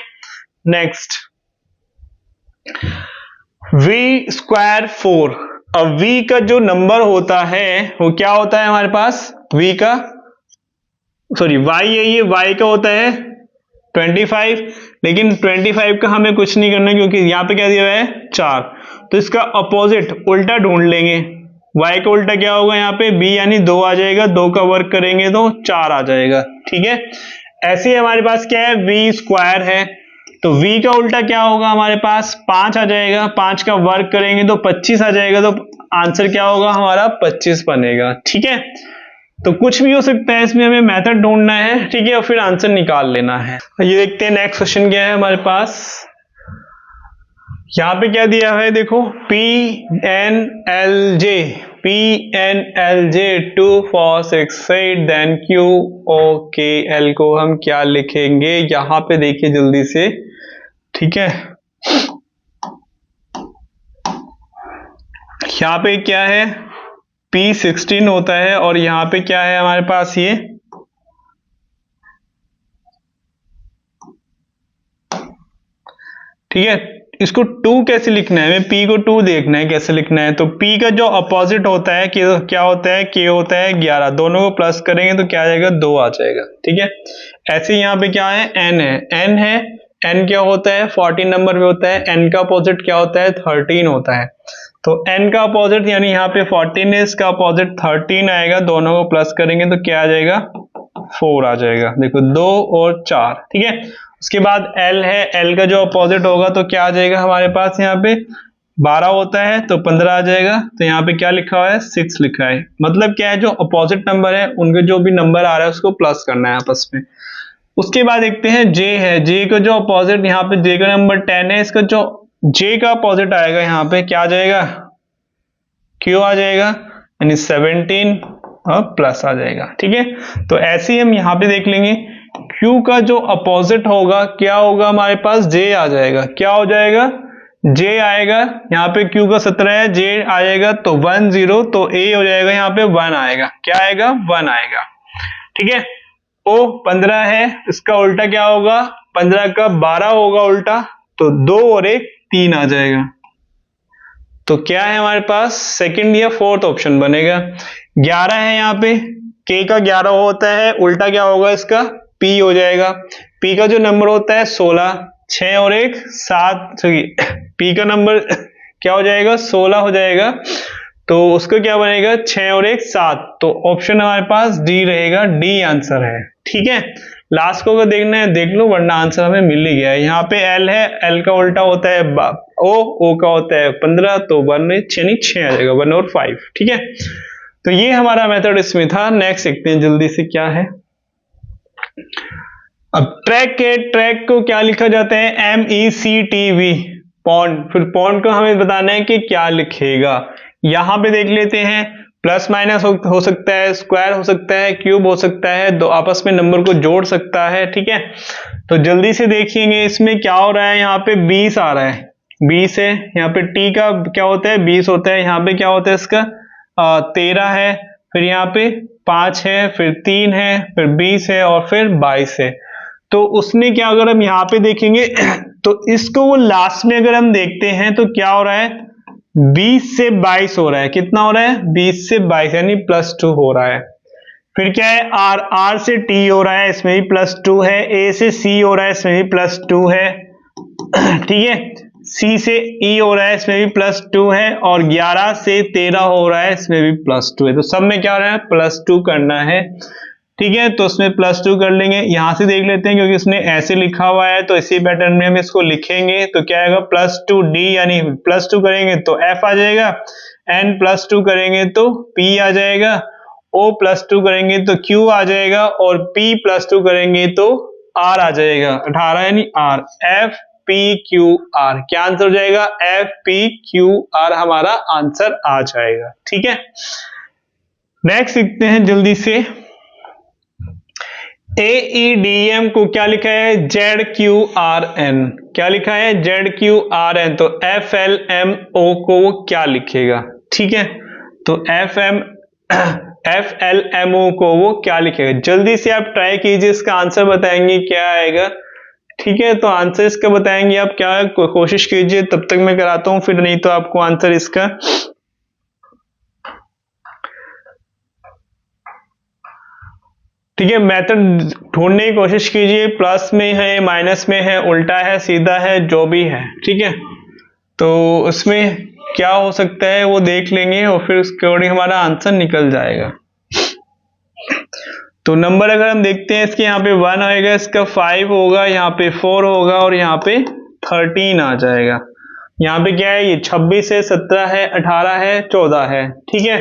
Next, V square 4। अब v का जो नंबर होता है वो क्या होता है हमारे पास, v का सॉरी y है, ये y का होता है 25, लेकिन 25 का हमें कुछ नहीं करना क्योंकि यहाँ पे क्या दिया हुआ है 4। तो इसका अपोजिट उल्टा ढूंढ लेंगे, y का उल्टा क्या होगा यहाँ पे b यानी 2 आ जाएगा, 2 का वर्क करेंगे तो 4 आ जाएगा, ठीक है। ऐसे ही हमारे पास क्या है v स्क्वायर है, तो v का उल्टा क्या होगा हमारे पास 5 आ जाएगा, 5 का वर्क करेंगे तो 25 आ जाएगा, तो आंसर क्या होगा हमारा 25 बनेगा, ठीक है। तो कुछ भी हो सकता है, इसमें हमें मेथड ढूंढना है, ठीक है, और फिर आंसर निकाल लेना है। ये देखते हैं नेक्स्ट क्वेश्चन क्या है हमारे पास। यहाँ पे क्या दिया है देखो, PNLJ, PNLJ 2 4 6 8, देन QOKL को हम क्या लिखेंगे, यहाँ पे देखिए जल्दी से, ठीक है। यहाँ पे क्या है P16 होता है और यहाँ पे क्या है हमारे पास ये, ठीक है। इसको 2 कैसे लिखना है, हमें P को 2 देखना है कैसे लिखना है। तो P का जो अपोजिट होता है कि क्या होता है, K होता है 11, दोनों को प्लस करेंगे तो क्या आ जाएगा 2 आ जाएगा, ठीक है। ऐसे यहाँ पे क्या है N है, N है, N क्या होता है 14 नंबर पे होता है, N का अपोजिट क्या होता है 13 होता है। तो n का अपोजिट यानी यहाँ पे 14 है, इसका अपोजिट 13 आएगा, दोनों को प्लस करेंगे तो क्या आ जाएगा 4 आ जाएगा, देखो 2 और 4, ठीक है। उसके बाद l है, l का जो अपोजिट होगा तो क्या आ जाएगा हमारे पास, यहाँ पे 12 होता है तो 15 आ जाएगा। तो यहाँ पे क्या लिखा हुआ है 6 लिखा है, मतलब क्या है जो अपोजिट नंबर है उनके जो भी नंबर आ रहा है उसको प्लस करना है आपस में। उसके बाद देखते हैं j है, j का जो अपोजिट यहाँ पे j का नंबर 10 है, इसका जो j का अपोजिट आएगा यहाँ पे क्या आ जाएगा q आ जाएगा, यानी 17 और प्लस आ जाएगा, ठीक है। तो ऐसे ही हम यहाँ पे देख लेंगे q का जो अपोजिट होगा क्या होगा हमारे पास j आ जाएगा, क्या हो जाएगा j आएगा, यहाँ पे q का 17 है, j आ जाएगा तो 1 0, तो a हो जाएगा यहाँ पे 1 आएगा, क्या आएगा 1 आएगा, ठीक है। o 15 है, इसका उल्टा क्या होगा 15 का 12 होगा उल्टा, तो 2 और 1 3 आ जाएगा। तो क्या है हमारे पास सेकंड या फोर्थ ऑप्शन बनेगा। 11 है, यहाँ पे k का 11 होता है, उल्टा क्या होगा इसका p हो जाएगा, p का जो नंबर होता है 16, 6 और 1 7, p का नंबर क्या हो जाएगा 16 हो जाएगा, तो उसका क्या बनेगा 6 और 1 7, तो ऑप्शन हमारे पास डी रहेगा, डी आंसर है, ठीक है। लास्ट को अगर देखना है देख लो, वरना आंसर हमें मिल ही गया है। यहाँ पे L है, L का उल्टा होता है O का होता है 15, तो 1 यानी 6 आ जाएगा, 1 और 5, ठीक है। तो ये हमारा मेथड इसमें था। नेक्स्ट देखते हैं जल्दी से क्या है। अब ट्रैक को क्या लिखा जाता है MECTV, पॉन्ड, फिर पॉन्ड को हमें बताना है कि क्या लिखेगा। यहां पे देख लेते हैं, प्लस माइनस हो सकता है, स्क्वायर हो सकता है, क्यूब हो सकता है, दो आपस में नंबर को जोड़ सकता है, ठीक है। तो जल्दी से देखेंगे इसमें क्या हो रहा है, यहाँ पे 20 आ रहा है, 20 है, यहाँ पे टी का क्या होता है 20 होता है, यहाँ पे क्या होता है इसका 13 है, फिर यहाँ पे 5 है, फिर 3 है, फिर 20 है और फिर 22 है। तो उसने क्या, अगर हम यहाँ पे देखेंगे तो इसको वो लास्ट में अगर हम देखते हैं तो क्या हो रहा है, 20 से 22 हो रहा है। कितना हो रहा है, 20 से 22 यानी +2 हो रहा है। फिर क्या है, आर से टी हो रहा है, इसमें भी +2 है। ए से सी हो रहा है, इसमें भी +2 है। ठीक है, सी से ई हो रहा है, इसमें भी +2 है। और 11 से 13 हो रहा है, इसमें भी +2 है। तो सब में क्या हो रहा है, +2 करना है। ठीक है, तो उसमें +2 कर लेंगे। यहां से देख लेते हैं, क्योंकि उसने ऐसे लिखा हुआ है तो इसी पैटर्न में हम इसको लिखेंगे। तो क्या आएगा, +2D, यानी +2 करेंगे तो F आ जाएगा, N +2 करेंगे तो P आ जाएगा, O +2 करेंगे तो Q आ जाएगा और P +2 करेंगे तो R आ जाएगा। 18 यानी R, FPQR। क्या आंसर हो जाएगा, FPQR हमारा आंसर आ जाएगा। ठीक है, नेक्स्ट सीखते हैं जल्दी से। AEDM को क्या लिखा है, ZQRN। क्या लिखा है, ZQRN। तो FLMO को वो क्या लिखेगा, ठीक है, तो FLMO को वो क्या लिखेगा। जल्दी से आप ट्राई कीजिए, इसका आंसर बताएंगे क्या आएगा। ठीक है, तो आंसर इसका बताएंगे आप क्या, कोशिश कीजिए। तब तक मैं कराता हूं, फिर नहीं तो आपको आंसर इसका ठीक है, मेथड ढूंढने की कोशिश कीजिए। प्लस में है, माइनस में है, उल्टा है, सीधा है, जो भी है। ठीक है, तो उसमें क्या हो सकता है वो देख लेंगे और फिर उसके अकॉर्डिंग हमारा आंसर निकल जाएगा। तो नंबर अगर हम देखते हैं, इसके यहाँ पे 1 आएगा, इसका 5 होगा, यहाँ पे 4 होगा और यहाँ पे 13 आ जाएगा। यहाँ पे क्या है, ये 26 है, 17 है, 18 है, 14 है। ठीक है,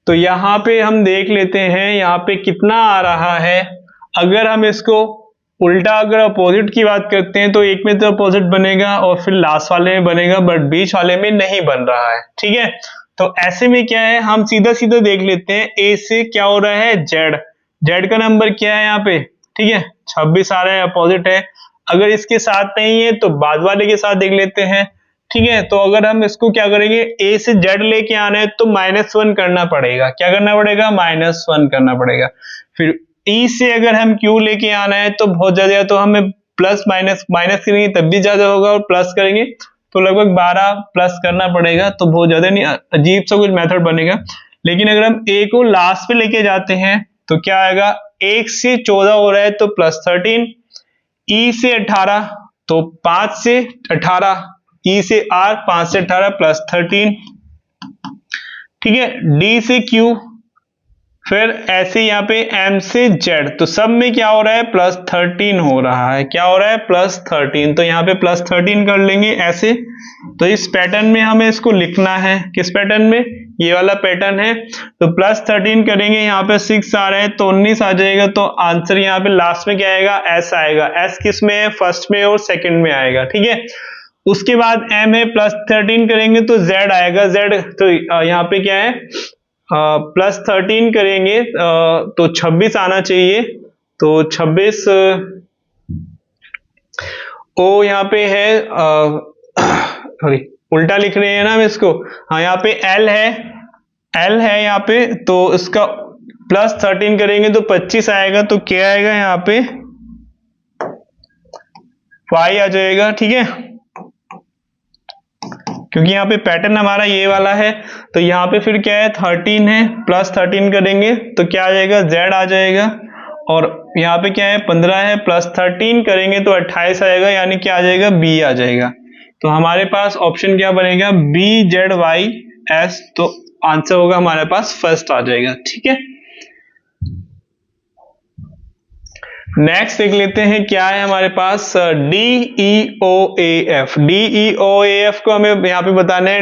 तो यहाँ पे हम देख लेते हैं यहाँ पे कितना आ रहा है। अगर हम इसको उल्टा, अगर अपोजिट की बात करते हैं तो एक में तो अपोजिट बनेगा और फिर लास्ट वाले में बनेगा, बट बीच वाले में नहीं बन रहा है। ठीक है, तो ऐसे में क्या है, हम सीधा सीधा देख लेते हैं। ए से क्या हो रहा है, जेड का नंबर क्या है यहाँ पे, ठीक है, 26 आ रहा है, अपोजिट है। अगर इसके साथ नहीं है तो बाद वाले के साथ देख लेते हैं। ठीक है, तो अगर हम इसको क्या करेंगे, ए से जेड लेके आना है तो -1 करना पड़ेगा। क्या करना पड़ेगा, -1 करना पड़ेगा। फिर ई से अगर हम क्यू लेके आना है तो बहुत ज्यादा, तो हमें प्लस माइनस करेंगे तब भी ज्यादा होगा, और प्लस करेंगे तो लगभग 12 प्लस करना पड़ेगा। तो बहुत ज्यादा नहीं, अजीब सा कुछ मेथड बनेगा। लेकिन अगर हम ए को लास्ट पे लेके जाते हैं तो क्या आएगा, 1 से 14 हो रहा है तो +13, ई से 18 तो 5 से 18, ई से आर 5 से 18 +13। ठीक है, डी से क्यू, फिर ऐसे यहाँ पे एम से जेड, तो सब में क्या हो रहा है, +13 हो रहा है। क्या हो रहा है, +13। तो यहाँ पे +13 कर लेंगे ऐसे। तो इस पैटर्न में हमें इसको लिखना है। किस पैटर्न में, ये वाला पैटर्न है। तो +13 करेंगे, यहाँ पे 6 आ रहा है तो 19 आ जाएगा। तो आंसर यहाँ पे लास्ट में क्या आएगा, एस आएगा। एस किस में है, फर्स्ट में और सेकंड में आएगा। ठीक है, उसके बाद एम है, +13 करेंगे तो जेड आएगा। जेड तो यहाँ पे क्या है, +13 करेंगे तो 26 आना चाहिए। तो 26 ओ यहाँ पे है, सॉरी उल्टा लिख रहे हैं ना हम इसको। हाँ, यहाँ पे एल है यहाँ पे, तो इसका +13 करेंगे तो 25 आएगा। तो क्या आएगा, यहाँ पे 5 आ जाएगा। ठीक है, क्योंकि यहाँ पे पैटर्न हमारा ये वाला है। तो यहाँ पे फिर क्या है, 13 है, +13 करेंगे तो क्या आ जाएगा, Z आ जाएगा। और यहाँ पे क्या है, 15 है, +13 करेंगे तो 28 आएगा, यानी क्या आ जाएगा, B आ जाएगा। तो हमारे पास ऑप्शन क्या बनेगा, BZYS। तो आंसर होगा हमारे पास फर्स्ट आ जाएगा। ठीक है, नेक्स्ट देख लेते हैं क्या है हमारे पास, DEOAF। DEOAF को हमें यहाँ पे बताना है।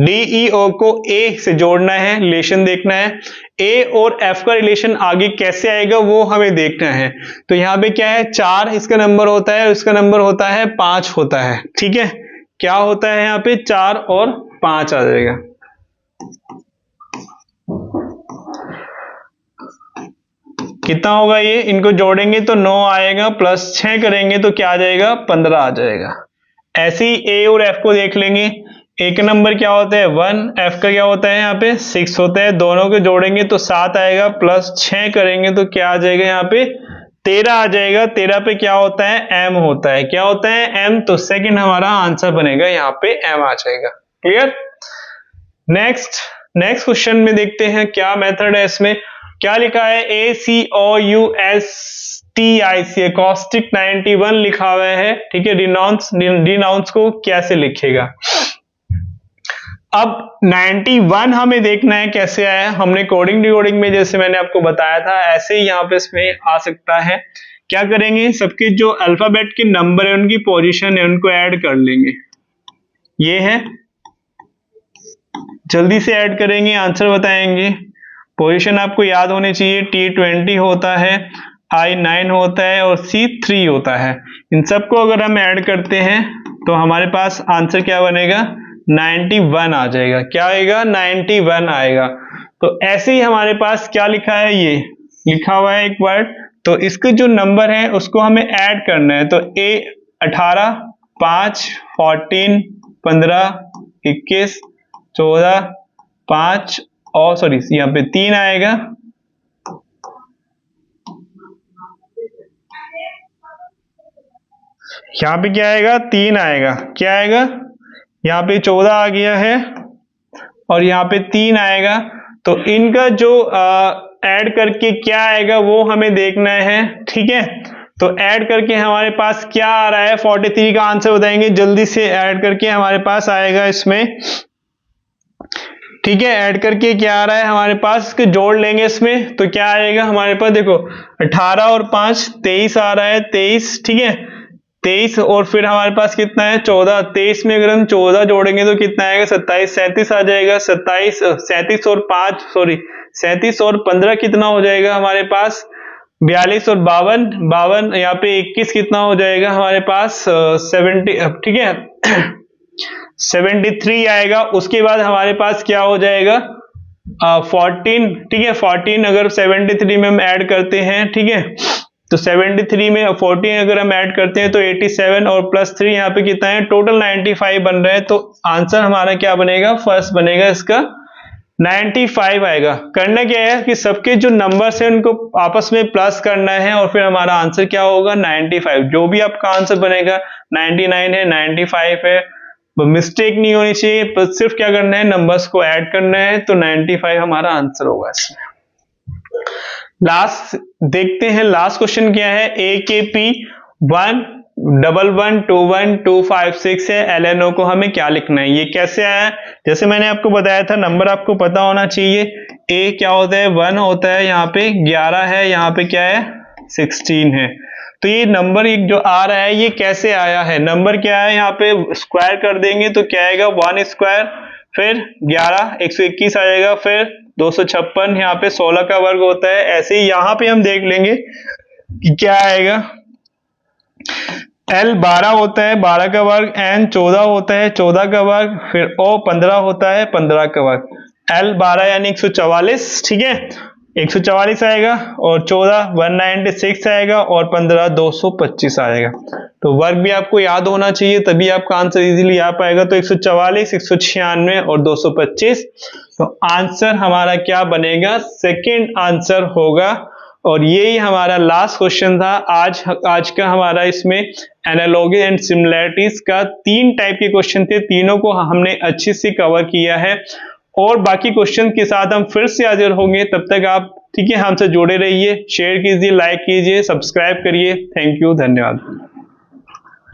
DEO को A से जोड़ना है, रिलेशन देखना है। A और F का रिलेशन आगे कैसे आएगा वो हमें देखना है। तो यहाँ पे क्या है, 4 इसका नंबर होता है, इसका नंबर होता है 5 होता है। ठीक है, क्या होता है यहाँ पे, 4 और 5 आ जाएगा। कितना होगा ये, इनको जोड़ेंगे तो 9 आएगा, +6 करेंगे तो क्या आ जाएगा, 15 आ जाएगा। ऐसे ही ए और एफ को देख लेंगे। ए का नंबर क्या होता है 1, एफ का क्या होता है यहाँ पे 6 होता है, दोनों को जोड़ेंगे तो 7 आएगा, प्लस 6 करेंगे तो क्या आ जाएगा यहाँ पे 13 आ जाएगा। 13 पे क्या होता है एम होता है, क्या होता है एम, तो सेकंड हमारा आंसर बनेगा यहाँ पे एम आ जाएगा। क्लियर। नेक्स्ट क्वेश्चन में देखते हैं क्या मेथड है इसमें। क्या लिखा है ACOUSTIC एकॉस्टिक 91 लिखा हुआ है, ठीक है। डिनाउंस को कैसे लिखेगा। अब 91 हमें देखना है कैसे आया। हमने कोडिंग डिकोडिंग में जैसे मैंने आपको बताया था ऐसे ही यहाँ पे इसमें आ सकता है। क्या करेंगे, सबके जो अल्फाबेट के नंबर है उनकी पोजीशन है उनको ऐड कर लेंगे। ये है, जल्दी से ऐड करेंगे, आंसर बताएंगे। पोजीशन आपको याद होनी चाहिए। T20 होता है, I9 होता है और C3 होता है। इन सबको अगर हम ऐड करते हैं तो हमारे पास आंसर क्या बनेगा 91 आ जाएगा। क्या आएगा 91 आएगा। तो ऐसे ही हमारे पास क्या लिखा है, ये लिखा हुआ है एक वर्ड, तो इसके जो नंबर है उसको हमें ऐड करना है। तो 18, 5, 14, 15, 21, 14, 5 और सॉरी यहाँ पे 3 आएगा। यहाँ पे क्या आएगा 3 आएगा। क्या आएगा, यहाँ पे 14 आ गया है और यहाँ पे 3 आएगा। तो इनका जो ऐड करके क्या आएगा वो हमें देखना है, ठीक है। तो ऐड करके हमारे पास क्या आ रहा है 43 का आंसर बताएंगे। जल्दी से ऐड करके हमारे पास आएगा इसमें, ठीक है। ऐड करके क्या आ रहा है हमारे पास, इसके जोड़ लेंगे इसमें तो क्या आएगा हमारे पास, देखो 18 और 5 23 आ रहा है, 23, ठीक है। 23 और फिर हमारे पास कितना है 14। 23 में अगर हम 14 जोड़ेंगे तो कितना आएगा 27, 37 आ जाएगा। 27, 37 और 5 सॉरी 37 और 15 कितना हो जाएगा हमारे पास 42 और 52, यहाँ पे 21 कितना हो जाएगा हमारे पास 70, ठीक है 73 आएगा। उसके बाद हमारे पास क्या हो जाएगा 14, ठीक है। 14 अगर 73 में हम ऐड करते हैं, ठीक है, तो 73 में 14 अगर हम ऐड करते हैं तो 87 और प्लस 3 यहाँ पे कितना है टोटल 95 बन रहा है। तो आंसर हमारा क्या बनेगा, फर्स्ट बनेगा इसका 95 आएगा। करना क्या है कि सबके जो नंबर्स हैं उनको आपस में प्लस करना है और फिर हमारा आंसर क्या होगा 95। जो भी आपका आंसर बनेगा 99 है 95 है, मिस्टेक नहीं होनी चाहिए, पर सिर्फ क्या करना है नंबर्स को ऐड करना है। तो 95 हमारा आंसर होगा इसमें। लास्ट देखते हैं, लास्ट क्वेश्चन क्या है। AKP 1112125 है, LNO को हमें क्या लिखना है। ये कैसे आया, जैसे मैंने आपको बताया था नंबर आपको पता होना चाहिए। A क्या होता है 1 होता है, यहाँ पे 11 है, यहाँ पे क्या है 16 है। तो ये नंबर एक जो आ रहा है ये कैसे आया है, नंबर क्या है यहाँ पे स्क्वायर कर देंगे तो क्या आएगा 1 स्क्वायर, फिर 11 121 आ जाएगा, फिर 256 यहाँ पे 16 का वर्ग होता है। ऐसे ही यहाँ पे हम देख लेंगे कि क्या आएगा। L 12 होता है 12 का वर्ग, N 14 होता है 14 का वर्ग, फिर O 15 होता है 15 का वर्ग। L 12 यानी 144, ठीक है 144 आएगा, और 14 196 आएगा, और 15 225 आएगा। तो वर्ग भी आपको याद होना चाहिए तभी आपका आंसर इजीली आ पाएगा। तो 144 196 और 225, तो आंसर हमारा क्या बनेगा, सेकंड आंसर होगा। और यही हमारा लास्ट क्वेश्चन था आज का हमारा। इसमें एनालॉगी एंड सिमिलैरिटीज का 3 टाइप के क्वेश्चन थे, तीनों को हमने अच्छे से कवर किया है। और बाकी क्वेश्चन के साथ हम फिर से हाजिर होंगे, तब तक आप ठीक है हमसे जुड़े रहिए, शेयर कीजिए, लाइक कीजिए, सब्सक्राइब करिए। थैंक यू, धन्यवाद।